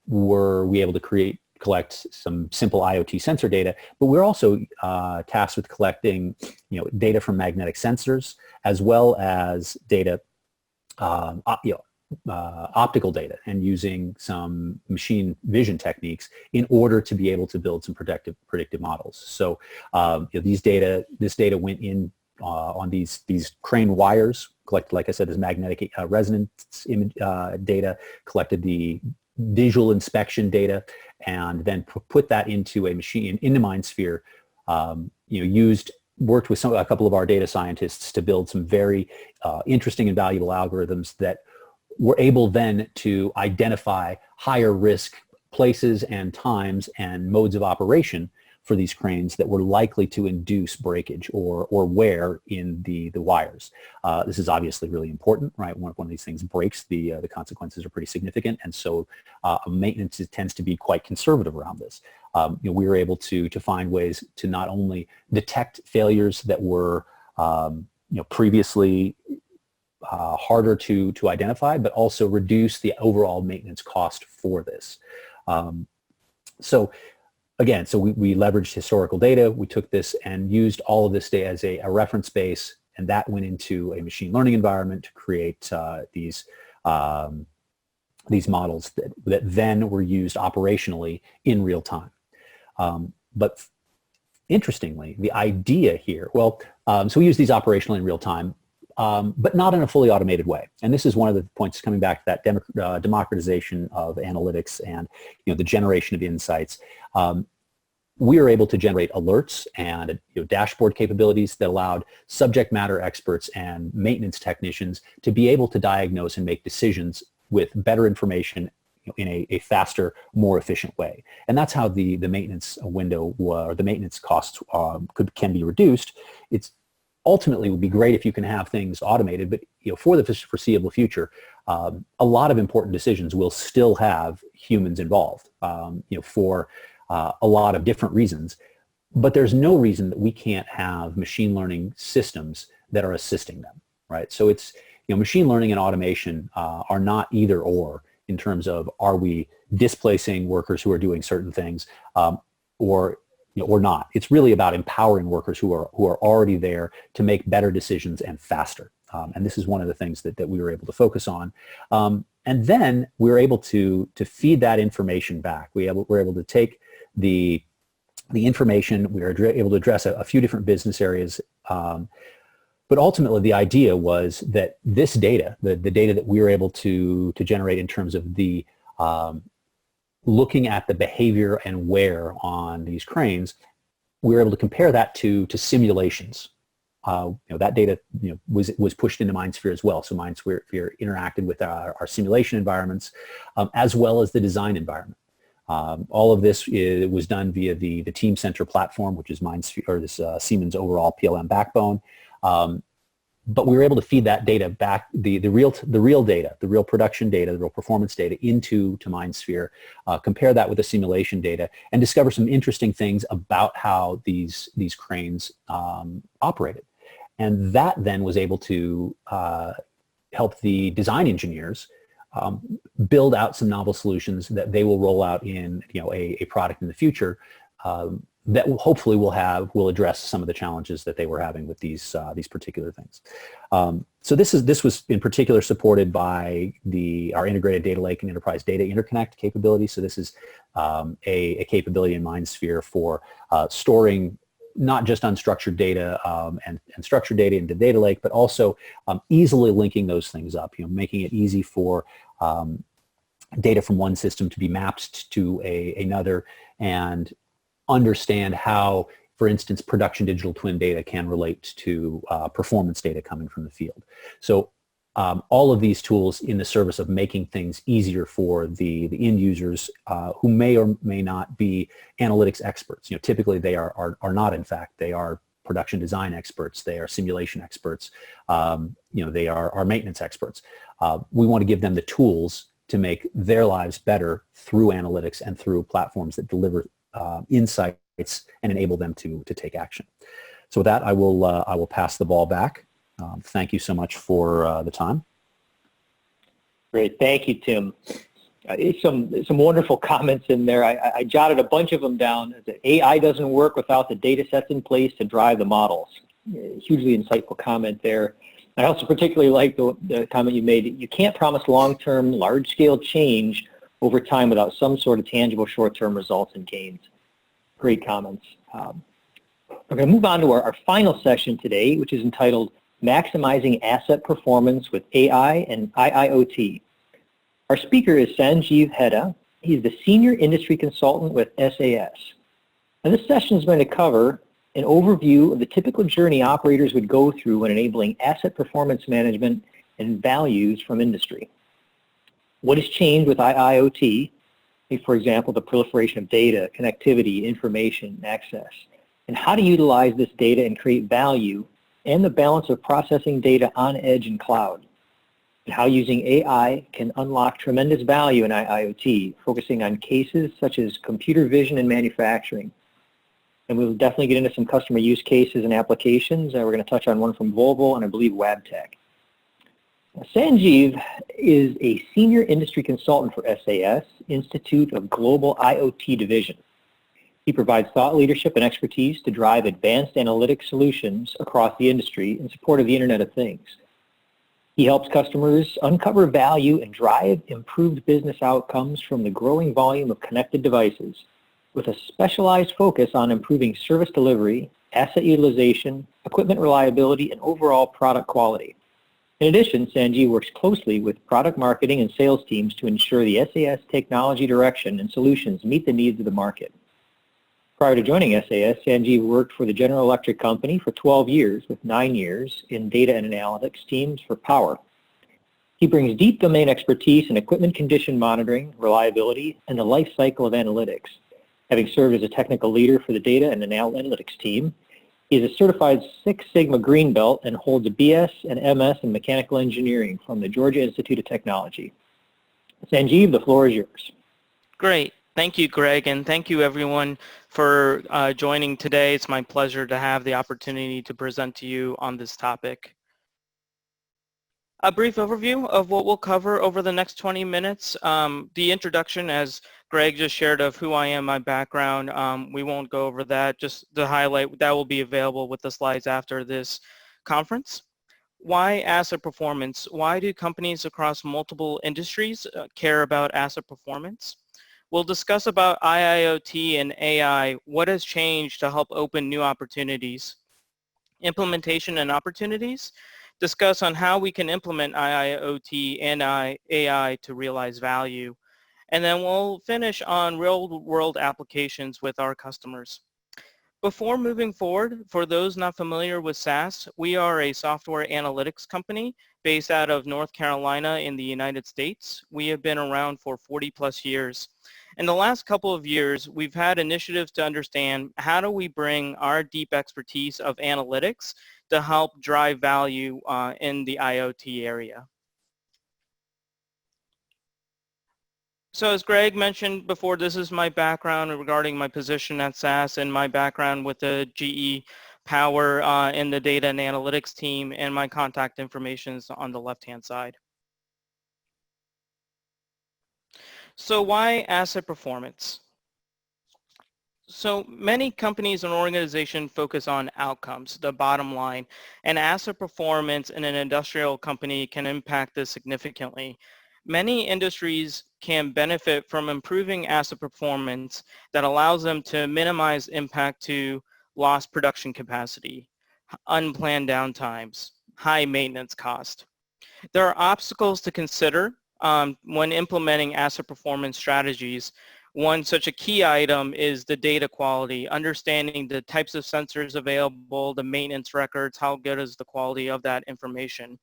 were we able to collect some simple IoT sensor data, but we're also tasked with collecting data from magnetic sensors, as well as data, optical data, and using some machine vision techniques in order to be able to build some predictive models. So this data went in on these crane wires, collected, like I said, as magnetic resonance image data, collected the visual inspection data, and then put that into a machine in the MindSphere. Worked with a couple of our data scientists to build some very interesting and valuable algorithms that were able then to identify higher risk places and times and modes of operation for these cranes that were likely to induce breakage or wear in the wires. This is obviously really important, right? When one of these things breaks, the consequences are pretty significant, and so maintenance tends to be quite conservative around this. We were able to find ways to not only detect failures that were previously harder to identify, but also reduce the overall maintenance cost for this. So we leveraged historical data. We took this and used all of this data as a reference base, and that went into a machine learning environment to create these models that then were used operationally in real time. But interestingly, the idea here, so we use these operationally in real time, but not in a fully automated way. And this is one of the points coming back to that democratization of analytics and the generation of insights. We were able to generate alerts and dashboard capabilities that allowed subject matter experts and maintenance technicians to be able to diagnose and make decisions with better information in a faster, more efficient way. And that's how the maintenance window or the maintenance costs can be reduced. It's ultimately would be great if you can have things automated, but for the foreseeable future, a lot of important decisions will still have humans involved for a lot of different reasons. But there's no reason that we can't have machine learning systems that are assisting them, right? So it's machine learning and automation are not either or in terms of, are we displacing workers who are doing certain things or not. It's really about empowering workers who are already there to make better decisions and faster. And this is one of the things that we were able to focus on. And then we were able to feed that information back. We were able to take the information. We were able to address a few different business areas. But ultimately, the idea was that this data, the data that we were able to generate in terms of the looking at the behavior and wear on these cranes, we were able to compare that to simulations. That data was pushed into MindSphere as well. So MindSphere interacted with our simulation environments as well as the design environment. All of this was done via the Team Center platform, which is MindSphere, or this Siemens overall PLM backbone. But we were able to feed that data back, the real data, the real production data, the real performance data into MindSphere, compare that with the simulation data, and discover some interesting things about how these cranes operated. And that then was able to help the design engineers build out some novel solutions that they will roll out in a product in the future that hopefully will address some of the challenges that they were having with these particular things. So this was in particular supported by our integrated data lake and enterprise data interconnect capability. So this is a capability in MindSphere for storing not just unstructured data and structured data into data lake, but also easily linking those things up. Making it easy for data from one system to be mapped to another, and understand how, for instance, production digital twin data can relate to performance data coming from the field. So all of these tools in the service of making things easier for the end users who may or may not be analytics experts. Typically they are not. In fact, they are production design experts, they are simulation experts, they are maintenance experts. We want to give them the tools to make their lives better through analytics and through platforms that deliver insights and enable them to take action. So with that, I will pass the ball back. Thank you so much for the time. Great, thank you, Tim. Some wonderful comments in there. I jotted a bunch of them down. AI doesn't work without the data sets in place to drive the models. Hugely insightful comment there. I also particularly like the comment you made. You can't promise long-term, large-scale change over time without some sort of tangible short-term results and gains. Great comments. We're going to move on to our final session today, which is entitled Maximizing Asset Performance with AI and IIoT. Our speaker is Sanjeev Heda. He's the Senior Industry Consultant with SAS. And this session is going to cover an overview of the typical journey operators would go through when enabling asset performance management and values from industry. What has changed with IIoT? For example, the proliferation of data, connectivity, information, access, and how to utilize this data and create value, and the balance of processing data on edge and cloud, and how using AI can unlock tremendous value in IIoT, focusing on cases such as computer vision and manufacturing. And we'll definitely get into some customer use cases and applications. We're going to touch on one from Volvo and I believe Wabtec. Sanjeev is a senior industry consultant for SAS, Institute of Global IoT Division. He provides thought leadership and expertise to drive advanced analytic solutions across the industry in support of the Internet of Things. He helps customers uncover value and drive improved business outcomes from the growing volume of connected devices, with a specialized focus on improving service delivery, asset utilization, equipment reliability, and overall product quality. In addition, Sanjeev works closely with product marketing and sales teams to ensure the SAS technology direction and solutions meet the needs of the market. Prior to joining SAS, Sanjeev worked for the General Electric Company for 12 years, with 9 years in data and analytics teams for power. He brings deep domain expertise in equipment condition monitoring, reliability, and the life cycle of analytics. Having served as a technical leader for the data and analytics team, he is a certified Six Sigma Green Belt and holds a BS and MS in mechanical engineering from the Georgia Institute of Technology. Sanjeev, the floor is yours. Great. Thank you, Greg, and thank you everyone for joining today. It's my pleasure to have the opportunity to present to you on this topic. A brief overview of what we'll cover over the next 20 minutes. The introduction, as Greg just shared, of who I am, my background. We won't go over that, just to highlight that will be available with the slides after this conference. Why asset performance? Why do companies across multiple industries care about asset performance? We'll discuss about IIoT and AI, what has changed to help open new opportunities, implementation and opportunities, discuss on how we can implement IIoT and AI to realize value, and then we'll finish on real-world applications with our customers. Before moving forward, for those not familiar with SAS, we are a software analytics company based out of North Carolina in the United States. We have been around for 40 plus years. In the last couple of years, we've had initiatives to understand how do we bring our deep expertise of analytics to help drive value in the IoT area. So as Greg mentioned before, this is my background regarding my position at SAS and my background with the GE Power in the data and analytics team, and my contact information is on the left-hand side. So why asset performance? So many companies and organizations focus on outcomes, the bottom line, and asset performance in an industrial company can impact this significantly. Many industries can benefit from improving asset performance that allows them to minimize impact to lost production capacity, unplanned downtimes, high maintenance cost. There are obstacles to consider when implementing asset performance strategies. One such a key item is the data quality, understanding the types of sensors available, the maintenance records, how good is the quality of that information.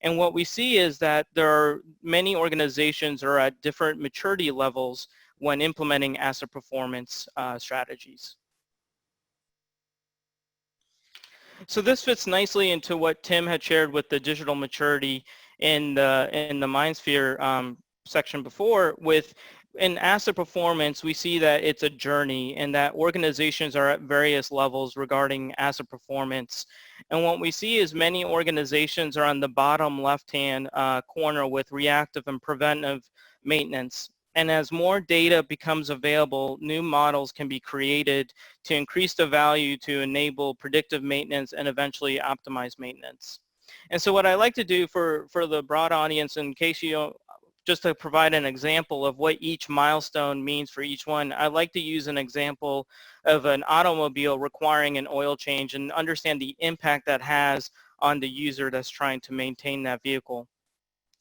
And what we see is that there are many organizations are at different maturity levels when implementing asset performance strategies. So this fits nicely into what Tim had shared with the digital maturity in the MindSphere section before. With in asset performance, we see that it's a journey and that organizations are at various levels regarding asset performance. And what we see is many organizations are on the bottom left-hand corner with reactive and preventive maintenance. And as more data becomes available, new models can be created to increase the value to enable predictive maintenance and eventually optimize maintenance. And so what I like to do for the broad audience, in case you don't, just to provide an example of what each milestone means for each one, I like to use an example of an automobile requiring an oil change and understand the impact that has on the user that's trying to maintain that vehicle.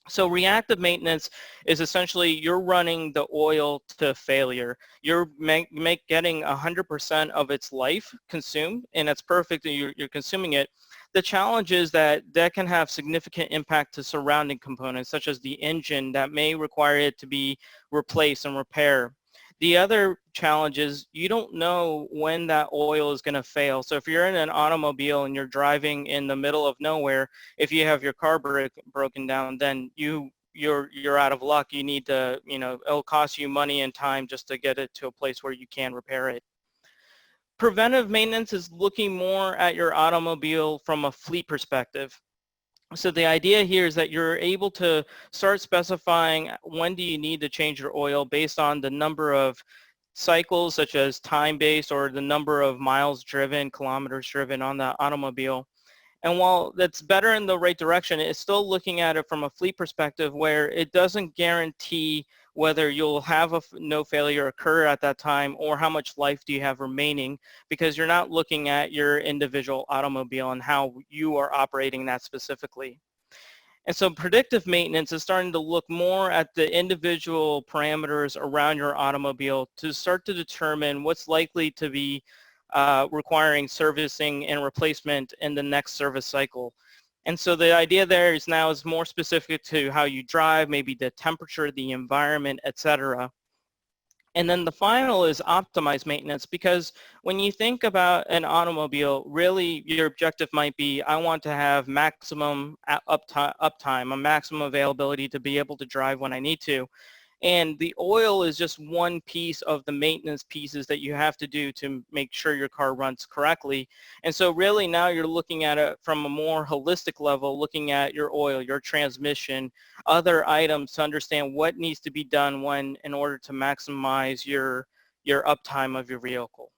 So reactive maintenance is essentially you're running the oil to failure. You're getting 100% of its life consumed, and it's perfect, and you're consuming it. The challenge is that that can have significant impact to surrounding components, such as the engine that may require it to be replaced and repaired. The other challenge is you don't know when that oil is going to fail. So if you're in an automobile and you're driving in the middle of nowhere, if you have your car broken down, then you're out of luck. You need to, it'll cost you money and time just to get it to a place where you can repair it. Preventive maintenance is looking more at your automobile from a fleet perspective. So the idea here is that you're able to start specifying when do you need to change your oil based on the number of cycles, such as time-based, or the number of miles driven, kilometers driven on the automobile. And while that's better in the right direction, it's still looking at it from a fleet perspective where it doesn't guarantee whether you'll have no failure occur at that time or how much life do you have remaining, because you're not looking at your individual automobile and how you are operating that specifically. And so predictive maintenance is starting to look more at the individual parameters around your automobile to start to determine what's likely to be requiring servicing and replacement in the next service cycle. And so the idea there is now is more specific to how you drive, maybe the temperature, the environment, etc. And then the final is optimized maintenance, because when you think about an automobile, really your objective might be, I want to have maximum uptime, a maximum availability to be able to drive when I need to. And the oil is just one piece of the maintenance pieces that you have to do to make sure your car runs correctly. And so really now you're looking at it from a more holistic level, looking at your oil, your transmission, other items to understand what needs to be done when in order to maximize your uptime of your vehicle.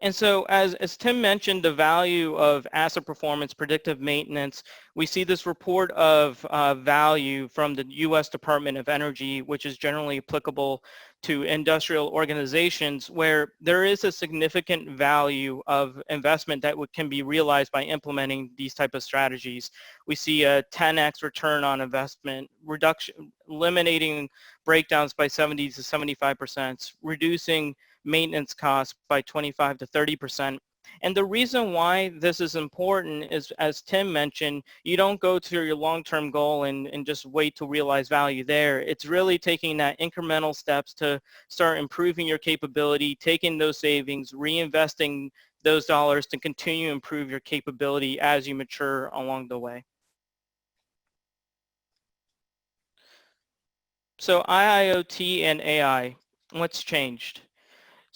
And so as Tim mentioned, the value of asset performance, predictive maintenance, we see this report of value from the U.S. Department of Energy, which is generally applicable to industrial organizations, where there is a significant value of investment that can be realized by implementing these type of strategies. We see a 10x return on investment, reduction, eliminating breakdowns by 70 to 75%, reducing maintenance costs by 25 to 30%. And the reason why this is important is, as Tim mentioned, you don't go to your long-term goal and just wait to realize value there. It's really taking that incremental steps to start improving your capability, taking those savings, reinvesting those dollars to continue to improve your capability as you mature along the way. So IIoT and AI, what's changed?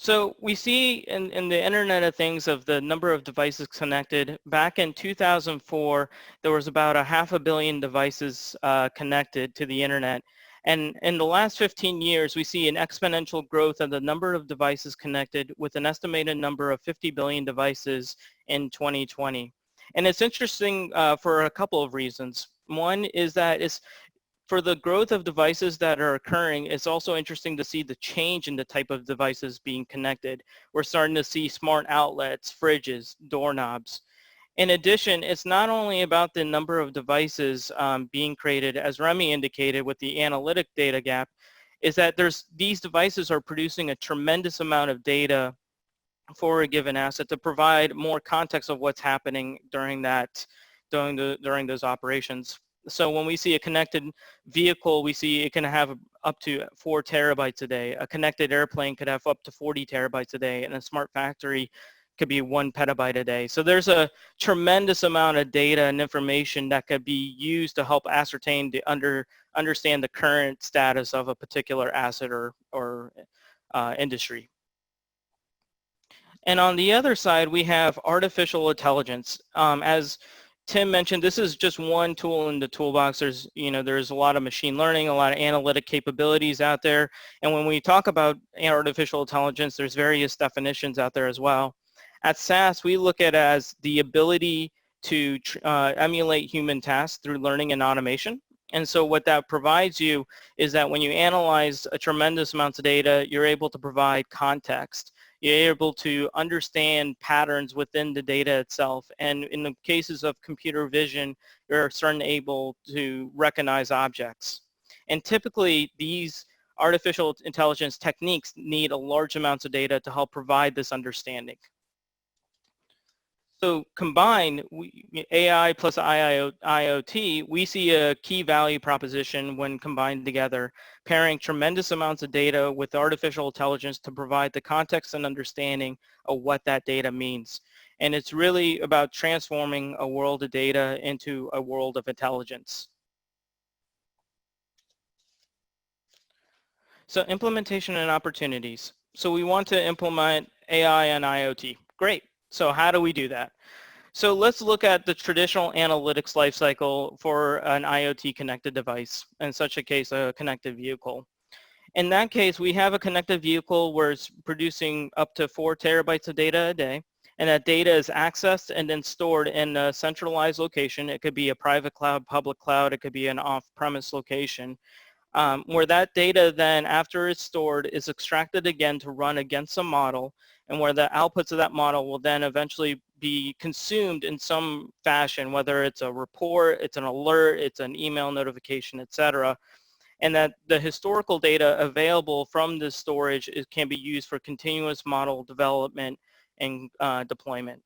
So we see in the Internet of Things of the number of devices connected, back in 2004, there was about 500 million devices connected to the Internet. And in the last 15 years, we see an exponential growth of the number of devices connected with an estimated number of 50 billion devices in 2020. And it's interesting for a couple of reasons. One is that for the growth of devices that are occurring, it's also interesting to see the change in the type of devices being connected. We're starting to see smart outlets, fridges, doorknobs. In addition, it's not only about the number of devices being created, as Remy indicated with the analytic data gap, is that these devices are producing a tremendous amount of data for a given asset to provide more context of what's happening during those operations. So when we see a connected vehicle, we see it can have up to 4 terabytes a day. A connected airplane could have up to 40 terabytes a day, and a smart factory could be 1 petabyte a day. So there's a tremendous amount of data and information that could be used to help ascertain understand the current status of a particular asset or industry. And on the other side, we have artificial intelligence. As Tim mentioned, this is just one tool in the toolbox. There's a lot of machine learning, a lot of analytic capabilities out there. And when we talk about artificial intelligence, there's various definitions out there as well. At SAS, we look at it as the ability to emulate human tasks through learning and automation. And so what that provides you is that when you analyze a tremendous amounts of data, you're able to provide context. You're able to understand patterns within the data itself. And in the cases of computer vision, you're certainly able to recognize objects. And typically, these artificial intelligence techniques need a large amounts of data to help provide this understanding. So combined, AI plus IIoT, we see a key value proposition when combined together, pairing tremendous amounts of data with artificial intelligence to provide the context and understanding of what that data means. And it's really about transforming a world of data into a world of intelligence. So implementation and opportunities. So we want to implement AI and IoT. Great. So how do we do that? So let's look at the traditional analytics lifecycle for an IoT connected device, in such a case, a connected vehicle. In that case, we have a connected vehicle where it's producing up to 4 terabytes of data a day, and that data is accessed and then stored in a centralized location. It could be a private cloud, public cloud, it could be an off-premise location, where that data then, after it's stored, is extracted again to run against a model, and where the outputs of that model will then eventually be consumed in some fashion, whether it's a report, it's an alert, it's an email notification, etc. And that the historical data available from this storage can be used for continuous model development and deployment.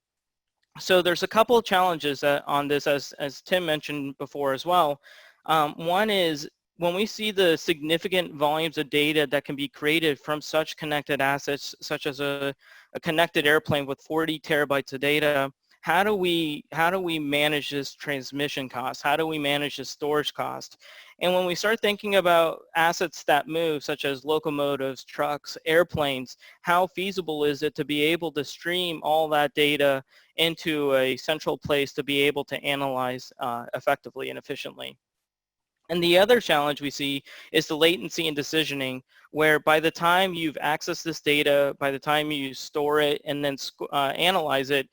So there's a couple of challenges on this, as Tim mentioned before as well. One is, when we see the significant volumes of data that can be created from such connected assets, such as a connected airplane with 40 terabytes of data, how do we manage this transmission cost? How do we manage the storage cost? And when we start thinking about assets that move, such as locomotives, trucks, airplanes, how feasible is it to be able to stream all that data into a central place to be able to analyze effectively and efficiently? And the other challenge we see is the latency in decisioning, where by the time you've accessed this data, by the time you store it and then analyze it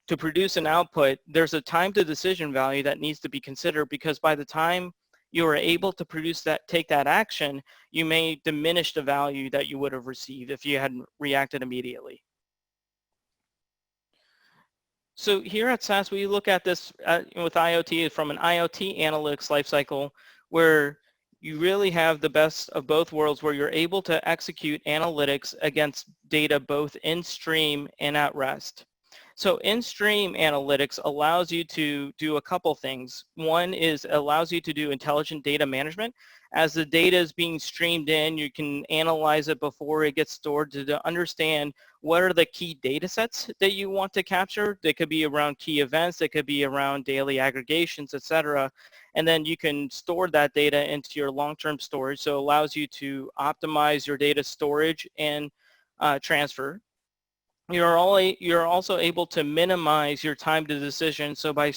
to produce an output, there's a time to decision value that needs to be considered, because by the time you are able to produce that, take that action, you may diminish the value that you would have received if you hadn't reacted immediately. So here at SAS, we look at this with IoT from an IoT analytics lifecycle, where you really have the best of both worlds, where you're able to execute analytics against data both in stream and at rest. So in-stream analytics allows you to do a couple things. One is it allows you to do intelligent data management. As the data is being streamed in, you can analyze it before it gets stored to understand what are the key data sets that you want to capture. They could be around key events, they could be around daily aggregations, etc. And then you can store that data into your long-term storage. So it allows you to optimize your data storage and transfer. You're also able to minimize your time to decision. So by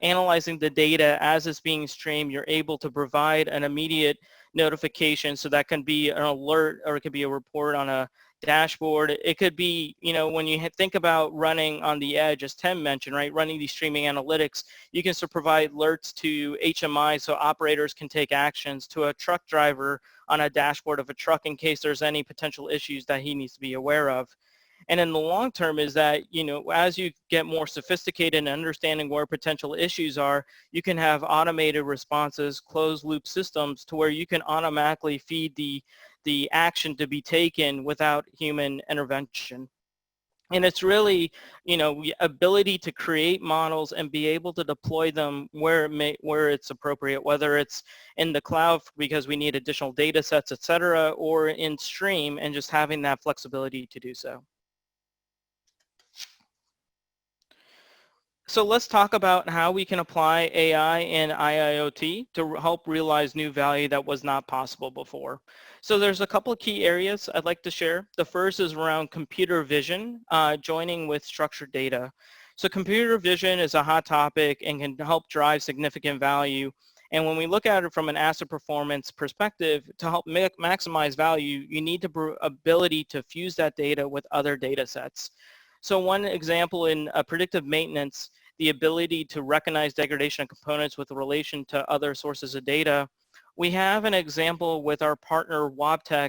analyzing the data as it's being streamed, you're able to provide an immediate notification. So that can be an alert, or it could be a report on a dashboard. It could be, when you think about running on the edge, as Tim mentioned, right, running these streaming analytics, you can provide alerts to HMI so operators can take actions, to a truck driver on a dashboard of a truck in case there's any potential issues that he needs to be aware of. And in the long term is that, as you get more sophisticated in understanding where potential issues are, you can have automated responses, closed loop systems, to where you can automatically feed the action to be taken without human intervention. And it's really, ability to create models and be able to deploy them where it's appropriate, whether it's in the cloud because we need additional data sets, et cetera, or in stream, and just having that flexibility to do so. So let's talk about how we can apply AI and IIoT to help realize new value that was not possible before. So there's a couple of key areas I'd like to share. The first is around computer vision, joining with structured data. So computer vision is a hot topic and can help drive significant value. And when we look at it from an asset performance perspective, to help maximize value, you need the ability to fuse that data with other data sets. So one example in predictive maintenance, the ability to recognize degradation of components with relation to other sources of data. We have an example with our partner Wabtec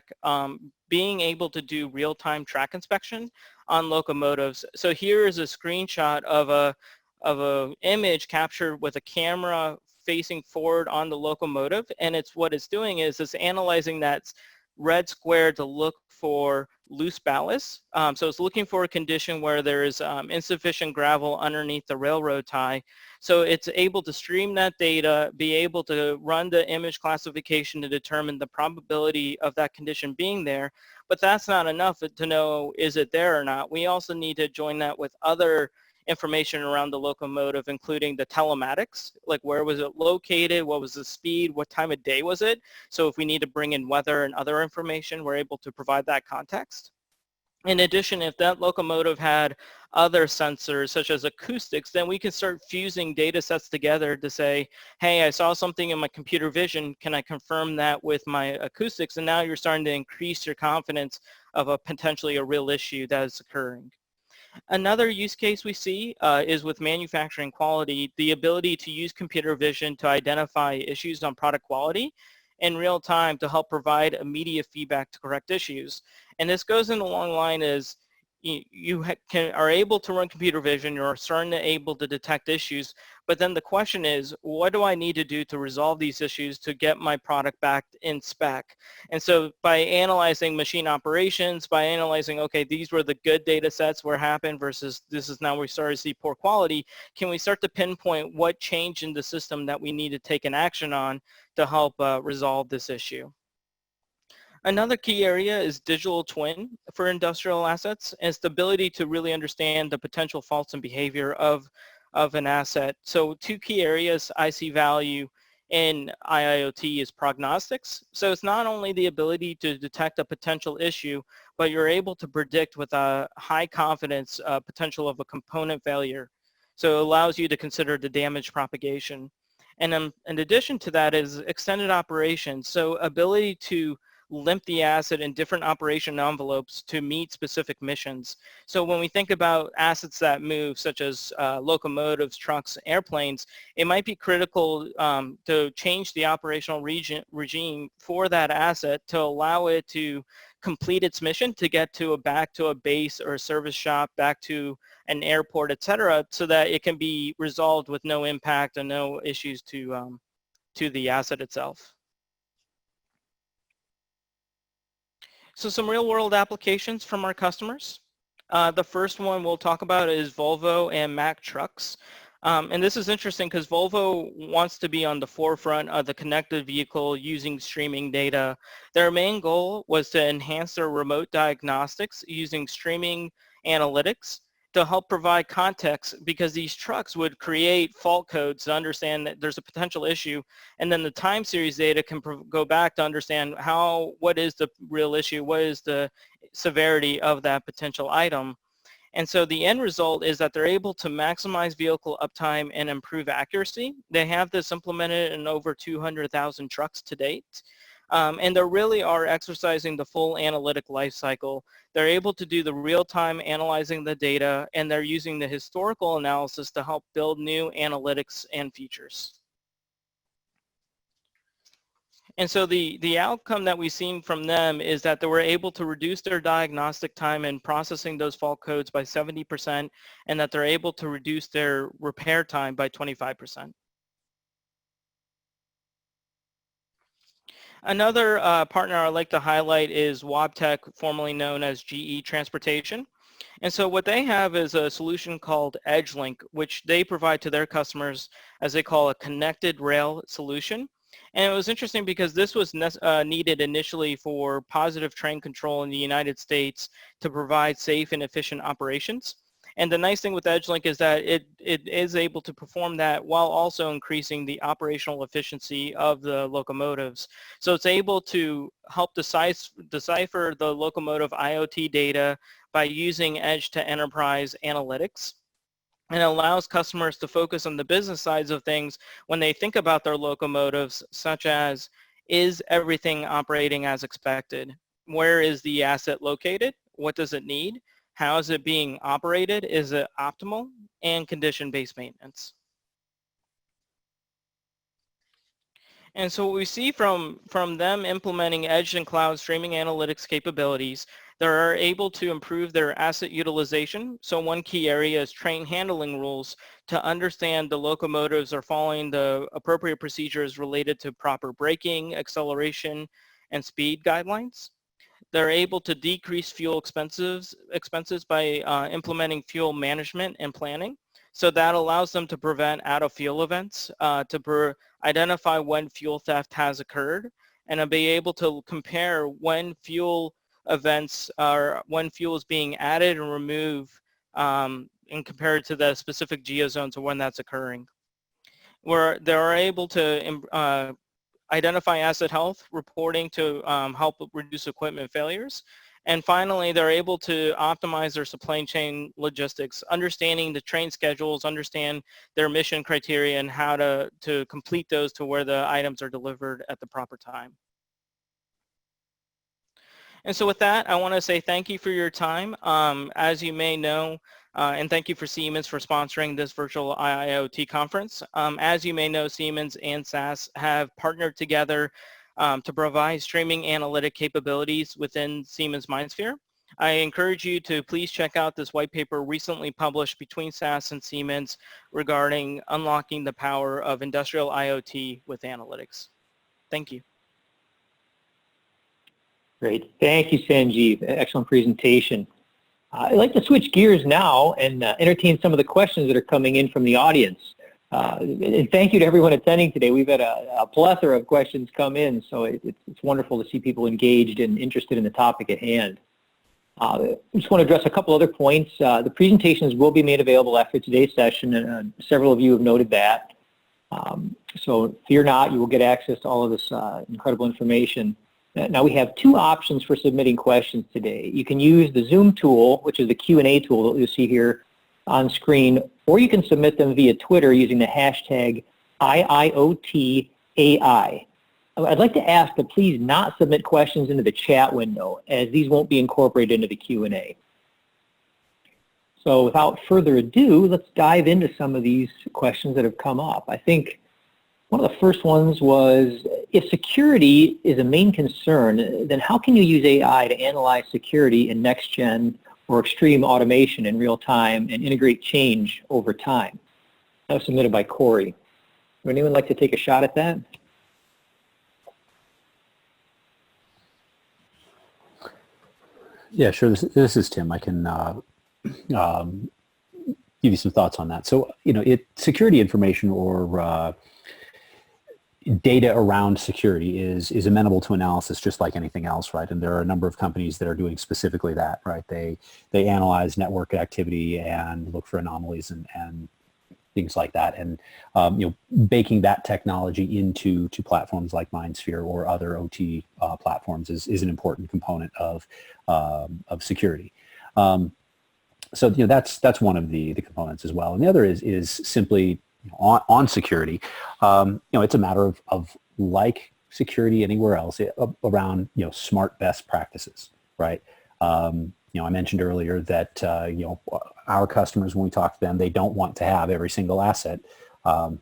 being able to do real-time track inspection on locomotives. So here is a screenshot of a image captured with a camera facing forward on the locomotive, and what it's doing is it's analyzing that red square to look for loose ballast. So it's looking for a condition where there is insufficient gravel underneath the railroad tie. So it's able to stream that data, be able to run the image classification to determine the probability of that condition being there. But that's not enough to know is it there or not. We also need to join that with other information around the locomotive, including the telematics, like where was it located, what was the speed, what time of day was it. So if we need to bring in weather and other information, we're able to provide that context. In addition, if that locomotive had other sensors such as acoustics, then we can start fusing data sets together to say, hey, I saw something in my computer vision, can I confirm that with my acoustics? And now you're starting to increase your confidence of potentially a real issue that is occurring. Another use case we see is with manufacturing quality, the ability to use computer vision to identify issues on product quality in real time to help provide immediate feedback to correct issues. And this goes in the long line is you are able to run computer vision, you're starting to able to detect issues, but then the question is, what do I need to do to resolve these issues to get my product back in spec? And so by analyzing machine operations, by analyzing, okay, these were the good data sets where happened versus this is now we start to see poor quality, can we start to pinpoint what changed in the system that we need to take an action on to help resolve this issue? Another key area is digital twin for industrial assets, and it's the ability to really understand the potential faults and behavior of an asset. So two key areas I see value in IIoT is prognostics. So it's not only the ability to detect a potential issue, but you're able to predict with a high confidence potential of a component failure. So it allows you to consider the damage propagation. And in addition to that is extended operations. So ability to limp the asset in different operation envelopes to meet specific missions. So when we think about assets that move, such as locomotives, trucks, airplanes, it might be critical to change the operational regime for that asset to allow it to complete its mission to get to back to a base or a service shop, back to an airport, et cetera, so that it can be resolved with no impact and no issues to the asset itself. So some real world applications from our customers. The first one we'll talk about is Volvo and Mack Trucks. And this is interesting because Volvo wants to be on the forefront of the connected vehicle using streaming data. Their main goal was to enhance their remote diagnostics using streaming analytics to help provide context, because these trucks would create fault codes to understand that there's a potential issue, and then the time series data can go back to understand what is the real issue, what is the severity of that potential item. And so the end result is that they're able to maximize vehicle uptime and improve accuracy. They have this implemented in over 200,000 trucks to date. And they really are exercising the full analytic life cycle. They're able to do the real-time analyzing the data, and they're using the historical analysis to help build new analytics and features. And so the outcome that we've seen from them is that they were able to reduce their diagnostic time and processing those fault codes by 70%, and that they're able to reduce their repair time by 25%. Another partner I'd like to highlight is Wabtec, formerly known as GE Transportation. And so what they have is a solution called EdgeLink, which they provide to their customers as they call a connected rail solution. And it was interesting because this was needed initially for positive train control in the United States to provide safe and efficient operations. And the nice thing with EdgeLink is that it is able to perform that while also increasing the operational efficiency of the locomotives. So it's able to help decipher the locomotive IoT data by using edge to enterprise analytics, and allows customers to focus on the business sides of things when they think about their locomotives, such as, is everything operating as expected? Where is the asset located? What does it need? How is it being operated? Is it optimal? And condition-based maintenance. And so what we see from them implementing edge and cloud streaming analytics capabilities, they're able to improve their asset utilization. So one key area is train handling rules to understand the locomotives are following the appropriate procedures related to proper braking, acceleration, and speed guidelines. They're able to decrease fuel expenses by implementing fuel management and planning. So that allows them to prevent out-of-fuel events, to identify when fuel theft has occurred, and to be able to compare when fuel events are, when fuel is being added and removed, and compare it to the specific geozones of when that's occurring. Where they're able to identify asset health, reporting to help reduce equipment failures. And finally, they're able to optimize their supply chain logistics, understanding the train schedules, understand their mission criteria, and how to complete those to where the items are delivered at the proper time. And so with that, I want to say thank you for your time. As you may know, and thank you for Siemens for sponsoring this virtual IIoT conference. As you may know, Siemens and SAS have partnered together to provide streaming analytic capabilities within Siemens MindSphere. I encourage you to please check out this white paper recently published between SAS and Siemens regarding unlocking the power of industrial IoT with analytics. Thank you. Great. Thank you, Sanjeev. Excellent presentation. I'd like to switch gears now and entertain some of the questions that are coming in from the audience. And thank you to everyone attending today. We've had a plethora of questions come in, so it's wonderful to see people engaged and interested in the topic at hand. I just want to address a couple other points. The presentations will be made available after today's session, and several of you have noted that. So fear not, you will get access to all of this incredible information. Now we have two options for submitting questions today. You can use the Zoom tool, which is the Q&A tool that you'll see here on screen, or you can submit them via Twitter using the hashtag IIoTAI. I'd like to ask to please not submit questions into the chat window, as these won't be incorporated into the Q&A. So without further ado, let's dive into some of these questions that have come up. I think one of the first ones was, if security is a main concern, then how can you use AI to analyze security in next-gen or extreme automation in real time and integrate change over time? That was submitted by Corey. Would anyone like to take a shot at that? Yeah, sure. This is Tim. I can give you some thoughts on that. So, security information or data around security is amenable to analysis just like anything else, right? And there are a number of companies that are doing specifically that, right? They analyze network activity and look for anomalies and things like that, and baking that technology into platforms like MindSphere or other OT platforms is an important component of security. So that's one of the components as well, and the other is simply on security. It's a matter of like security anywhere else around smart best practices, right? I mentioned earlier that our customers, when we talk to them, they don't want to have every single asset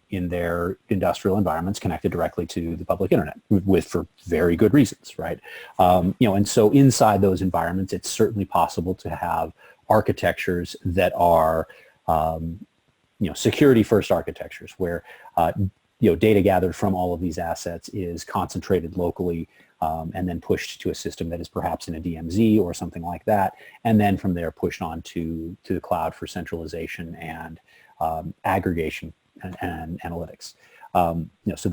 in their industrial environments connected directly to the public internet, for very good reasons, right? And so inside those environments, it's certainly possible to have architectures that are security first architectures where data gathered from all of these assets is concentrated locally and then pushed to a system that is perhaps in a DMZ or something like that, and then from there pushed on to the cloud for centralization and aggregation and analytics. So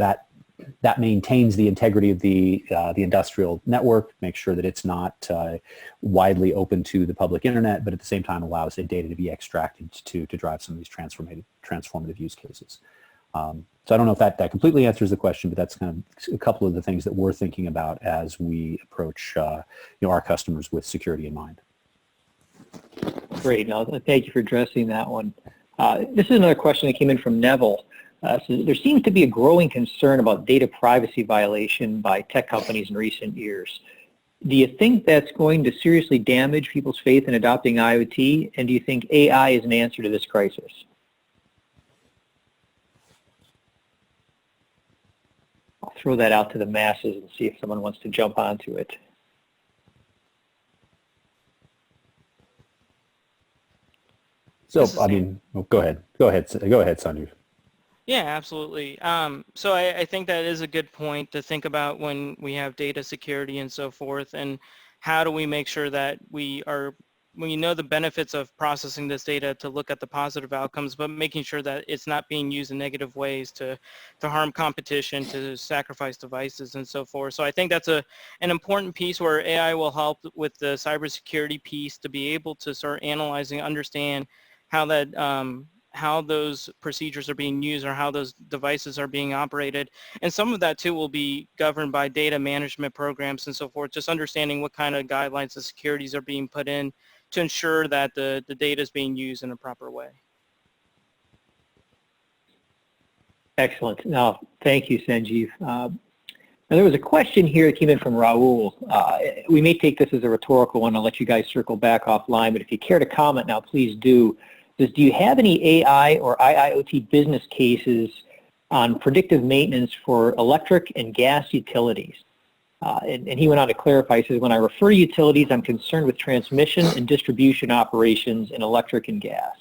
that maintains the integrity of the industrial network, makes sure that it's not widely open to the public internet, but at the same time allows the data to be extracted to drive some of these transformative use cases. So I don't know if that completely answers the question, but that's kind of a couple of the things that we're thinking about as we approach our customers with security in mind. Great. No, thank you for addressing that one. This is another question that came in from Neville. So there seems to be a growing concern about data privacy violation by tech companies in recent years. Do you think that's going to seriously damage people's faith in adopting IoT? And do you think AI is an answer to this crisis? I'll throw that out to the masses and see if someone wants to jump onto it. So, I mean, go ahead, Sanjeev. Yeah, absolutely. So I think that is a good point to think about when we have data security and so forth, and how do we make sure that we know the benefits of processing this data to look at the positive outcomes, but making sure that it's not being used in negative ways to harm competition, to sacrifice devices and so forth. So I think that's an important piece where AI will help with the cybersecurity piece to be able to start analyzing, understand how those procedures are being used or how those devices are being operated. And some of that too will be governed by data management programs and so forth, just understanding what kind of guidelines and securities are being put in to ensure that the data is being used in a proper way. Excellent. Now, thank you, Sanjeev. Now, there was a question here that came in from Raul. We may take this as a rhetorical one. I'll let you guys circle back offline, but if you care to comment now, please do. Do you have any AI or IIoT business cases on predictive maintenance for electric and gas utilities? And he went on to clarify, he says, when I refer to utilities, I'm concerned with transmission and distribution operations in electric and gas.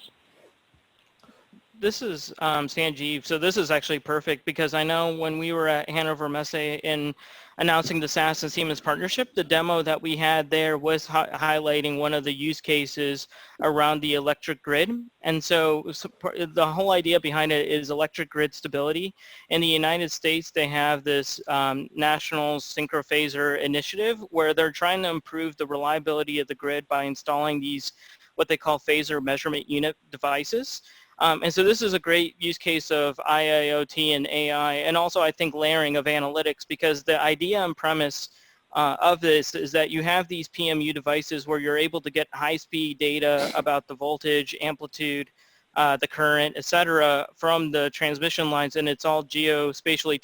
This is Sanjeev. So this is actually perfect because I know when we were at Hannover Messe in announcing the SAS and Siemens partnership, the demo that we had there was highlighting one of the use cases around the electric grid. And so the whole idea behind it is electric grid stability. In the United States, they have this national synchrophaser initiative where they're trying to improve the reliability of the grid by installing these what they call phaser measurement unit devices. And so this is a great use case of IIoT and AI, and also I think layering of analytics, because the idea and premise of this is that you have these PMU devices where you're able to get high-speed data about the voltage, amplitude, the current, etc., from the transmission lines, and it's all geospatially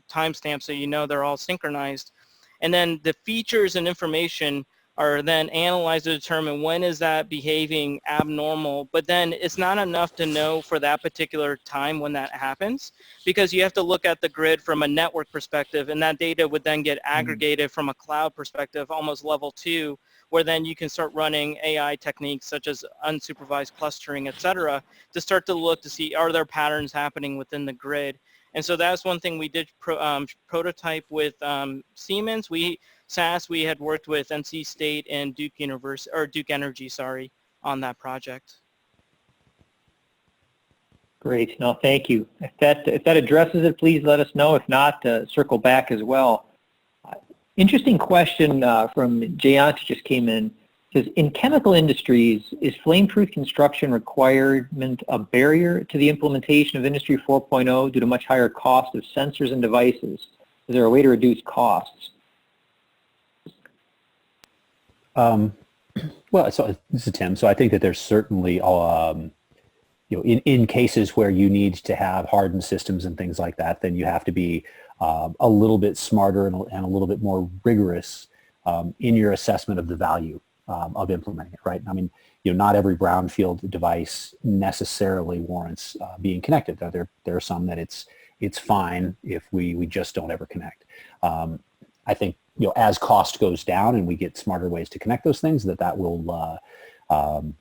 timestamped, so you know they're all synchronized. And then the features and information are then analyzed to determine when is that behaving abnormal, but then it's not enough to know for that particular time when that happens, because you have to look at the grid from a network perspective, and that data would then get aggregated from a cloud perspective, almost level 2, where then you can start running AI techniques such as unsupervised clustering, etc., to start to look to see are there patterns happening within the grid. And so that's one thing we did prototype with Siemens. SAS, we had worked with NC State and Duke University, or Duke Energy, sorry, on that project. Great. No, thank you. If that addresses it, please let us know. If not, circle back as well. Interesting question from Jayant just came in. It says, in chemical industries, is flame-proof construction requirement a barrier to the implementation of Industry 4.0 due to much higher cost of sensors and devices? Is there a way to reduce costs? Well, so this is Tim. So I think that there's certainly, in cases where you need to have hardened systems and things like that, then you have to be a little bit smarter and a little bit more rigorous in your assessment of the value of implementing it, right? I mean, not every brownfield device necessarily warrants being connected. There are some that it's fine if we just don't ever connect. I think, as cost goes down and we get smarter ways to connect those things, that will,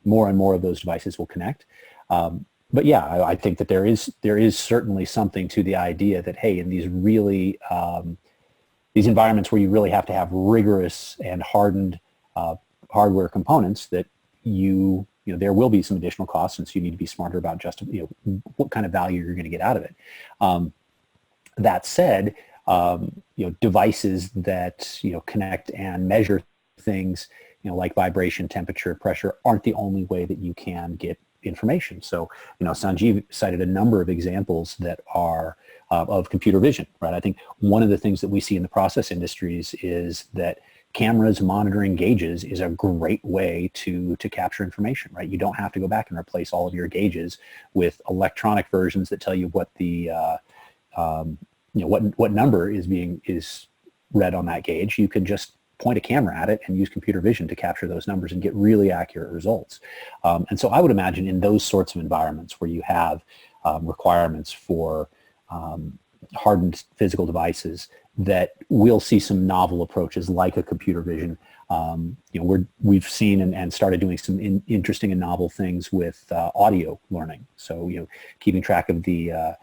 more and more of those devices will connect. But yeah, I think that there is certainly something to the idea that, hey, in these really these environments where you really have to have rigorous and hardened hardware components that there will be some additional costs, and so you need to be smarter about just what kind of value you're going to get out of it. That said, devices that connect and measure things like vibration, temperature, pressure aren't the only way that you can get information. So Sanjeev cited a number of examples that are of computer vision, right? I think one of the things that we see in the process industries is that cameras monitoring gauges is a great way to capture information, right? You don't have to go back and replace all of your gauges with electronic versions that tell you what the what number is read on that gauge. You can just point a camera at it and use computer vision to capture those numbers and get really accurate results. And so I would imagine in those sorts of environments where you have requirements for hardened physical devices, that we'll see some novel approaches like a computer vision. We've seen and started doing some interesting and novel things with audio learning. So keeping track of the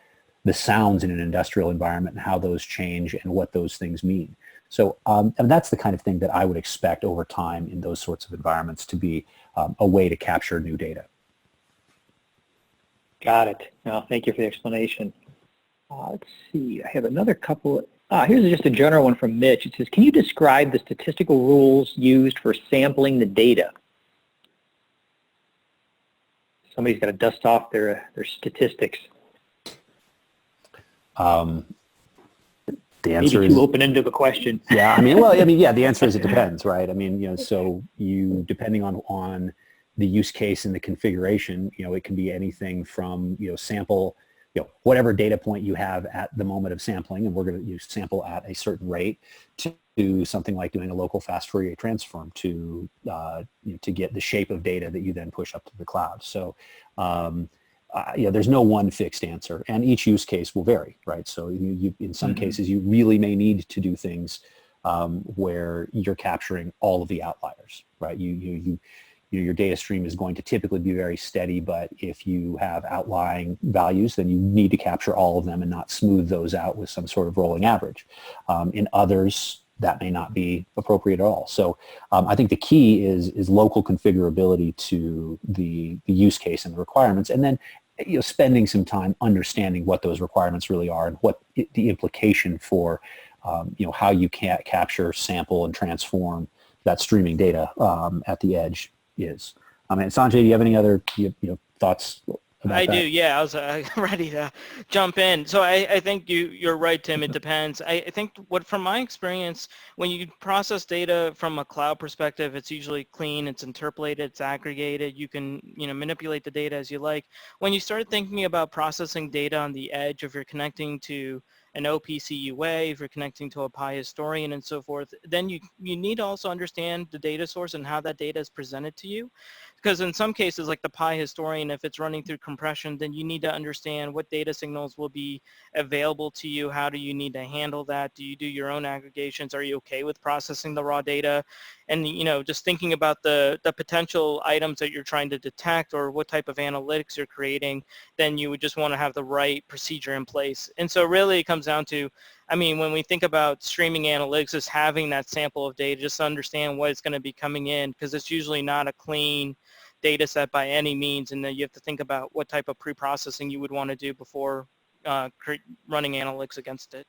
sounds in an industrial environment and how those change and what those things mean. So and that's the kind of thing that I would expect over time in those sorts of environments to be a way to capture new data. Got it. No, thank you for the explanation. Let's see, I have another couple. Here's just a general one from Mitch. It says, can you describe the statistical rules used for sampling the data? Somebody's got to dust off their statistics. The answer Maybe too open-ended of a question. Yeah, the answer is it depends, right? So depending on the use case and the configuration, it can be anything from, sample, whatever data point you have at the moment of sampling, and we're going to use sample at a certain rate, to something like doing a local fast Fourier transform to get the shape of data that you then push up to the cloud. So, there's no one fixed answer, and each use case will vary, right? So in some cases, you really may need to do things where you're capturing all of the outliers, right? Your data stream is going to typically be very steady, but if you have outlying values, then you need to capture all of them and not smooth those out with some sort of rolling average. In others, that may not be appropriate at all. So I think the key is local configurability to the use case and the requirements, and then spending some time understanding what those requirements really are and what the implication for how you can capture, sample, and transform that streaming data at the edge is. Sanjay, do you have any other thoughts about that? I do, yeah. I was ready to jump in. So I think you're right, Tim. It depends. I think from my experience, when you process data from a cloud perspective, it's usually clean, it's interpolated, it's aggregated. You can manipulate the data as you like. When you start thinking about processing data on the edge, if you're connecting to an OPC UA, if you're connecting to a Pi historian and so forth, then you need to also understand the data source and how that data is presented to you. Because in some cases, like the Pi historian, if it's running through compression, then you need to understand what data signals will be available to you. How do you need to handle that? Do you do your own aggregations? Are you okay with processing the raw data? And just thinking about the potential items that you're trying to detect or what type of analytics you're creating, then you would just want to have the right procedure in place. And so really it comes down to, when we think about streaming analytics, is having that sample of data just to understand what is going to be coming in, because it's usually not a clean data set by any means, and then you have to think about what type of pre-processing you would want to do before running analytics against it.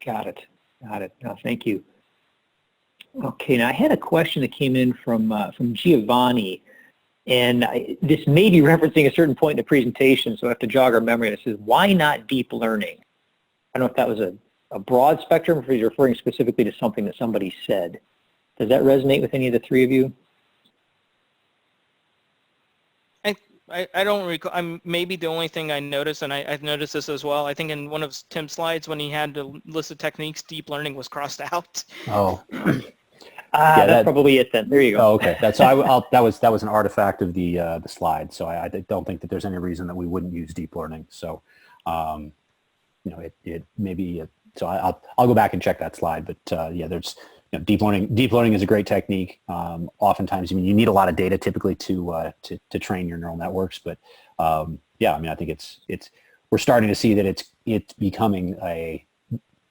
Got it. No, thank you. Okay, now I had a question that came in from Giovanni, and this may be referencing a certain point in the presentation, so I have to jog our memory. It says, why not deep learning? I don't know if that was a broad spectrum or if he's referring specifically to something that somebody said. Does that resonate with any of the three of you? I don't recall. Maybe the only thing I noticed, and I've noticed this as well, I think in one of Tim's slides when he had the list of techniques, deep learning was crossed out. Oh. Yeah, that's probably it then. There you go. Oh, okay. That was an artifact of the slide. So I don't think that there's any reason that we wouldn't use deep learning. So, it maybe. So I'll go back and check that slide. But yeah, there's deep learning is a great technique. Oftentimes, you need a lot of data typically to train your neural networks. But yeah, I think it's we're starting to see that it's becoming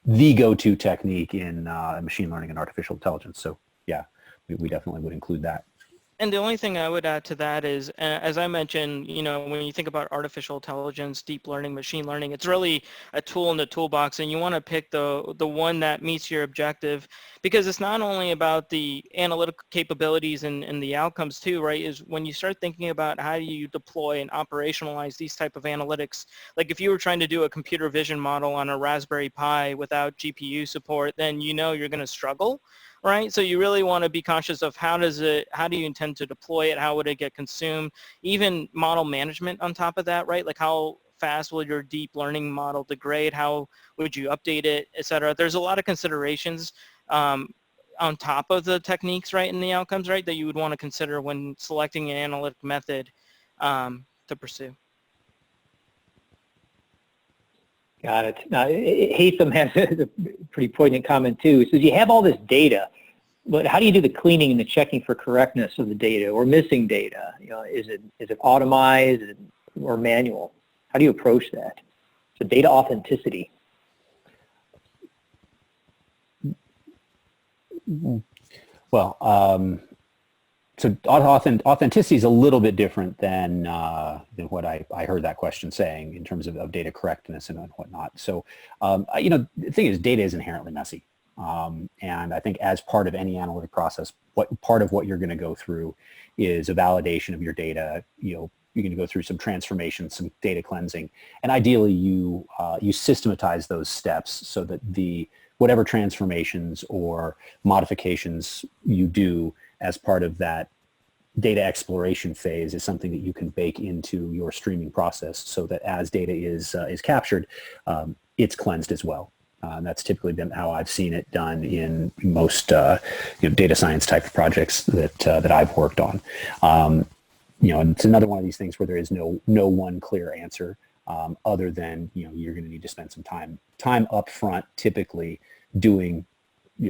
the go-to technique in machine learning and artificial intelligence. So yeah, we definitely would include that. And the only thing I would add to that is, as I mentioned, when you think about artificial intelligence, deep learning, machine learning, it's really a tool in the toolbox, and you want to pick the one that meets your objective, because it's not only about the analytical capabilities and the outcomes too, right? Is when you start thinking about how do you deploy and operationalize these type of analytics. Like if you were trying to do a computer vision model on a Raspberry Pi without GPU support, then you're going to struggle. Right, so you really want to be conscious of how do you intend to deploy it, how would it get consumed, even model management on top of that, right? Like how fast will your deep learning model degrade, how would you update it, etc. There's a lot of considerations on top of the techniques, right, and the outcomes, right, that you would want to consider when selecting an analytic method to pursue. Got it. Now, Haytham has a pretty poignant comment too. He says, you have all this data, but how do you do the cleaning and the checking for correctness of the data or missing data? Is it automized or manual? How do you approach that? So data authenticity. Well, so authenticity is a little bit different than what I heard that question saying in terms of data correctness and whatnot. So, the thing is, data is inherently messy. And I think as part of any analytic process, part of what you're going to go through is a validation of your data. You're going to go through some transformation, some data cleansing, and ideally you systematize those steps so that whatever transformations or modifications you do as part of that data exploration phase is something that you can bake into your streaming process so that as data is captured, it's cleansed as well. That's typically been how I've seen it done in most data science type of projects that I've worked on. And it's another one of these things where there is no one clear answer other than you're going to need to spend some time up front, typically doing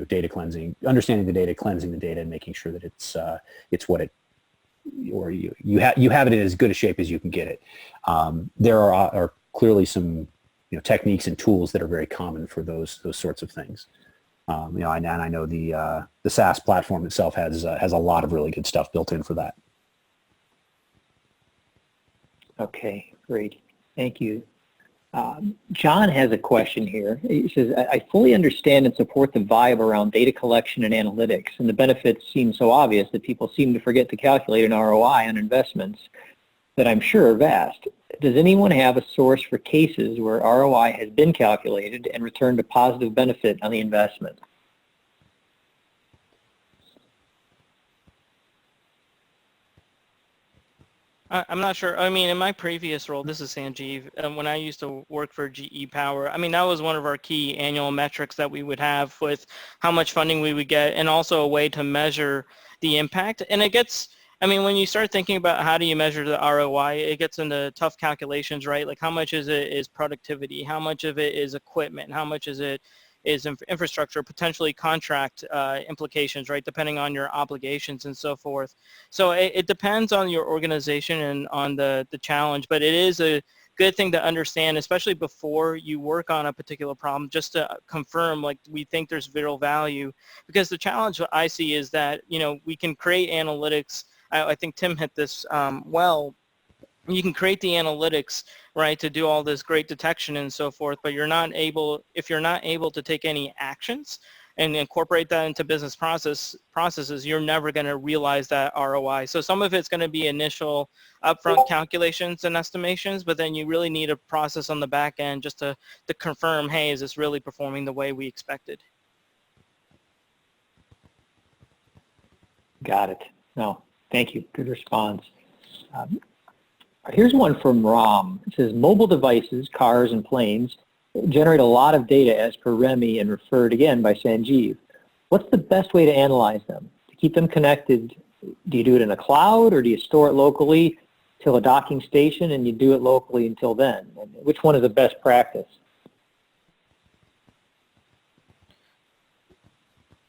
data cleansing, understanding the data, cleansing the data, and making sure that it's what it, or you have it in as good a shape as you can get it. There are clearly some techniques and tools that are very common for those sorts of things. And I know the SaaS platform itself has a lot of really good stuff built in for that. Okay, great, thank you. John has a question here. He says, I fully understand and support the vibe around data collection and analytics, and the benefits seem so obvious that people seem to forget to calculate an ROI on investments that I'm sure are vast. Does anyone have a source for cases where ROI has been calculated and returned a positive benefit on the investment? I'm not sure. I mean, in my previous role, this is Sanjeev, when I used to work for GE Power, I mean, that was one of our key annual metrics that we would have with how much funding we would get, and also a way to measure the impact. And it gets, I mean, when you start thinking about how do you measure the ROI, it gets into tough calculations, right? Like how much is productivity? How much of it is equipment? How much is infrastructure, potentially contract implications, right, depending on your obligations and so forth. So it depends on your organization and on the challenge, but it is a good thing to understand, especially before you work on a particular problem, just to confirm, like, we think there's vital value. Because the challenge I see is that, we can create analytics. I think Tim hit this well. You can create the analytics, right, to do all this great detection and so forth, but if you're not able to take any actions and incorporate that into business processes, you're never going to realize that ROI. So some of it's going to be initial upfront calculations and estimations, but then you really need a process on the back end just to confirm, hey, is this really performing the way we expected? Got it. No, thank you. Good response. Here's one from Ram. It says, mobile devices, cars and planes, generate a lot of data as per Remy and referred again by Sanjeev. What's the best way to analyze them? To keep them connected, do you do it in a cloud, or do you store it locally till a docking station and you do it locally until then? Which one is the best practice?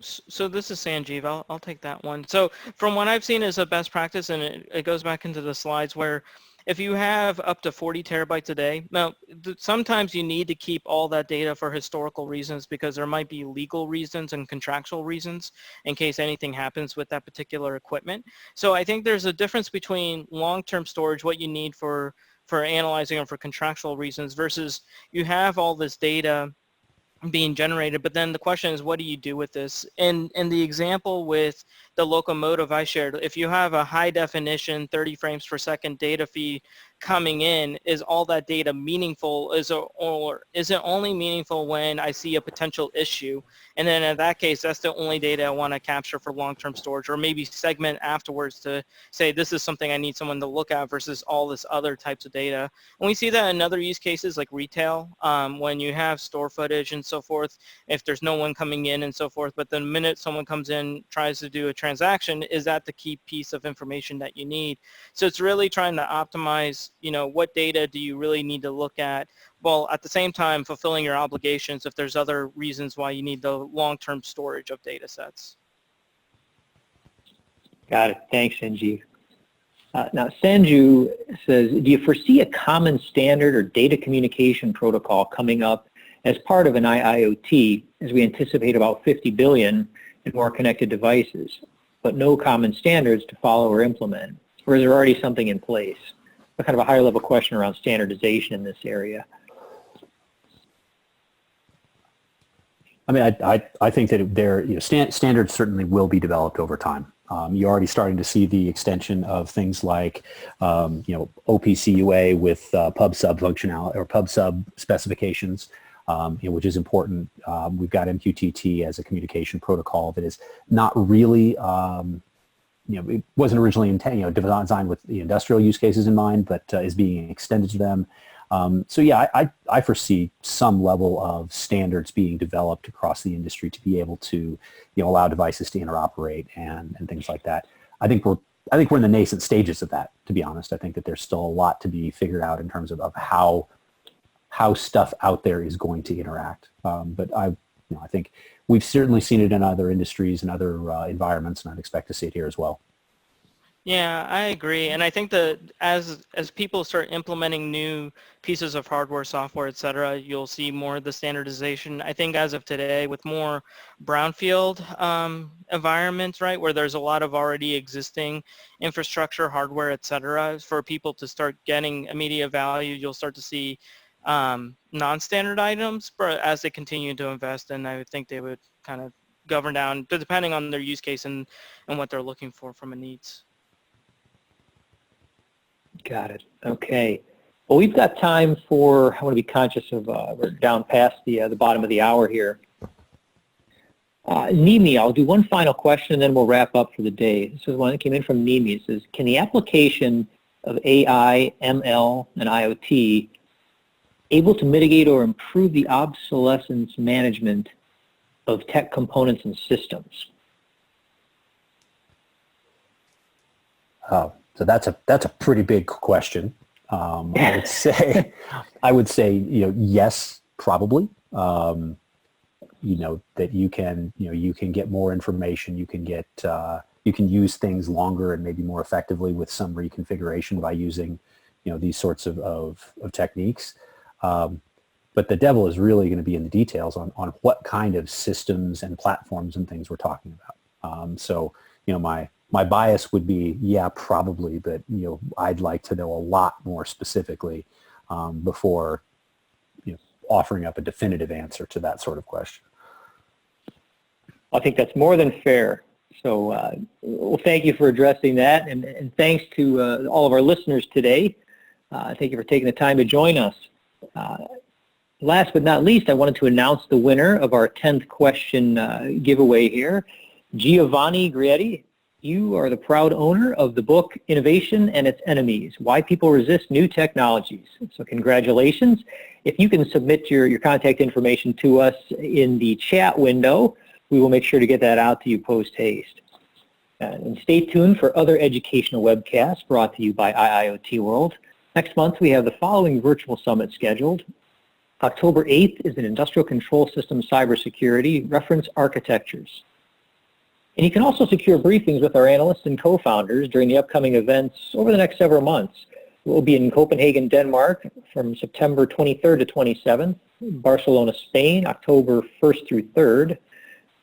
So this is Sanjeev. I'll take that one. So from what I've seen as a best practice, and it goes back into the slides where if you have up to 40 terabytes a day, now sometimes you need to keep all that data for historical reasons because there might be legal reasons and contractual reasons in case anything happens with that particular equipment. So I think there's a difference between long-term storage, what you need for analyzing or for contractual reasons, versus you have all this data being generated, but then the question is, what do you do with this? In the example with the locomotive I shared, if you have a high definition 30 frames per second data feed coming in, is all that data meaningful, or is it only meaningful when I see a potential issue? And then in that case, that's the only data I want to capture for long-term storage, or maybe segment afterwards to say this is something I need someone to look at versus all this other types of data. And we see that in other use cases like retail, when you have store footage and so forth, if there's no one coming in and so forth, but the minute someone comes in, tries to do a transaction, is that the key piece of information that you need? So it's really trying to optimize, what data do you really need to look at, while at the same time fulfilling your obligations if there's other reasons why you need the long-term storage of data sets. Got it. Thanks, Sanjeev. Now, Sanju says, do you foresee a common standard or data communication protocol coming up as part of an IIoT, as we anticipate about 50 billion and more connected devices, but no common standards to follow or implement? Or is there already something in place? A kind of a higher level question around standardization in this area. I mean, I think that standards certainly will be developed over time. You're already starting to see the extension of things like, OPC-UA with pub/sub functionality or pub/sub specifications, which is important. We've got MQTT as a communication protocol that is not really, it wasn't originally designed with the industrial use cases in mind, but is being extended to them. So yeah, I foresee some level of standards being developed across the industry to be able to, allow devices to interoperate and things like that. I think we're in the nascent stages of that, to be honest. I think that there's still a lot to be figured out in terms of how stuff out there is going to interact. But I think we've certainly seen it in other industries and other environments, and I'd expect to see it here as well. Yeah, I agree. And I think that as people start implementing new pieces of hardware, software, et cetera, you'll see more of the standardization. I think as of today, with more brownfield environments, right, where there's a lot of already existing infrastructure, hardware, et cetera, for people to start getting immediate value, you'll start to see non-standard items, but as they continue to invest, and I would think they would kind of govern down, depending on their use case and what they're looking for from a needs. Got it. Okay. Well, we've got time for, I want to be conscious of, we're down past the bottom of the hour here. Nimi, I'll do one final question and then we'll wrap up for the day. This is one that came in from Nimi. It says, can the application of AI, ML, and IoT able to mitigate or improve the obsolescence management of tech components and systems? Oh, so that's a pretty big question. I would say, yes, probably. That you can get more information, you can use things longer and maybe more effectively with some reconfiguration by using, these sorts of techniques. But the devil is really going to be in the details on what kind of systems and platforms and things we're talking about. So, my bias would be, yeah, probably, but, I'd like to know a lot more specifically before, offering up a definitive answer to that sort of question. I think that's more than fair. So, well, thank you for addressing that, and thanks to all of our listeners today. Thank you for taking the time to join us. Last but not least, I wanted to announce the winner of our 10th question giveaway here. Giovanni Grietti, you are the proud owner of the book, Innovation and Its Enemies, Why People Resist New Technologies. So congratulations. If you can submit your contact information to us in the chat window, we will make sure to get that out to you post-haste. And stay tuned for other educational webcasts brought to you by IIoT World. Next month, we have the following virtual summit scheduled. October 8th is an Industrial Control System Cybersecurity Reference Architectures. And you can also secure briefings with our analysts and co-founders during the upcoming events over the next several months. We'll be in Copenhagen, Denmark from September 23rd to 27th, Barcelona, Spain, October 1st through 3rd,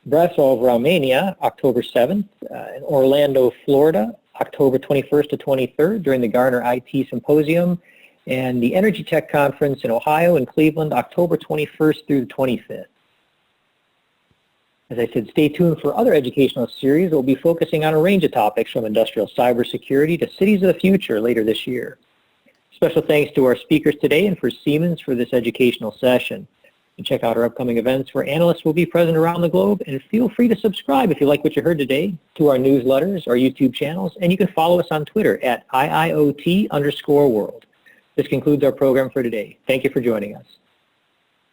Brasov, Romania, October 7th, and Orlando, Florida, October 21st to 23rd during the Gartner IT Symposium, and the Energy Tech Conference in Ohio and Cleveland, October 21st through the 25th. As I said, stay tuned for other educational series that will be focusing on a range of topics from industrial cybersecurity to cities of the future later this year. Special thanks to our speakers today and for Siemens for this educational session. And check out our upcoming events where analysts will be present around the globe, and feel free to subscribe if you like what you heard today to our newsletters, our YouTube channels, and you can follow us on Twitter at IIoT_world. This concludes our program for today. Thank you for joining us.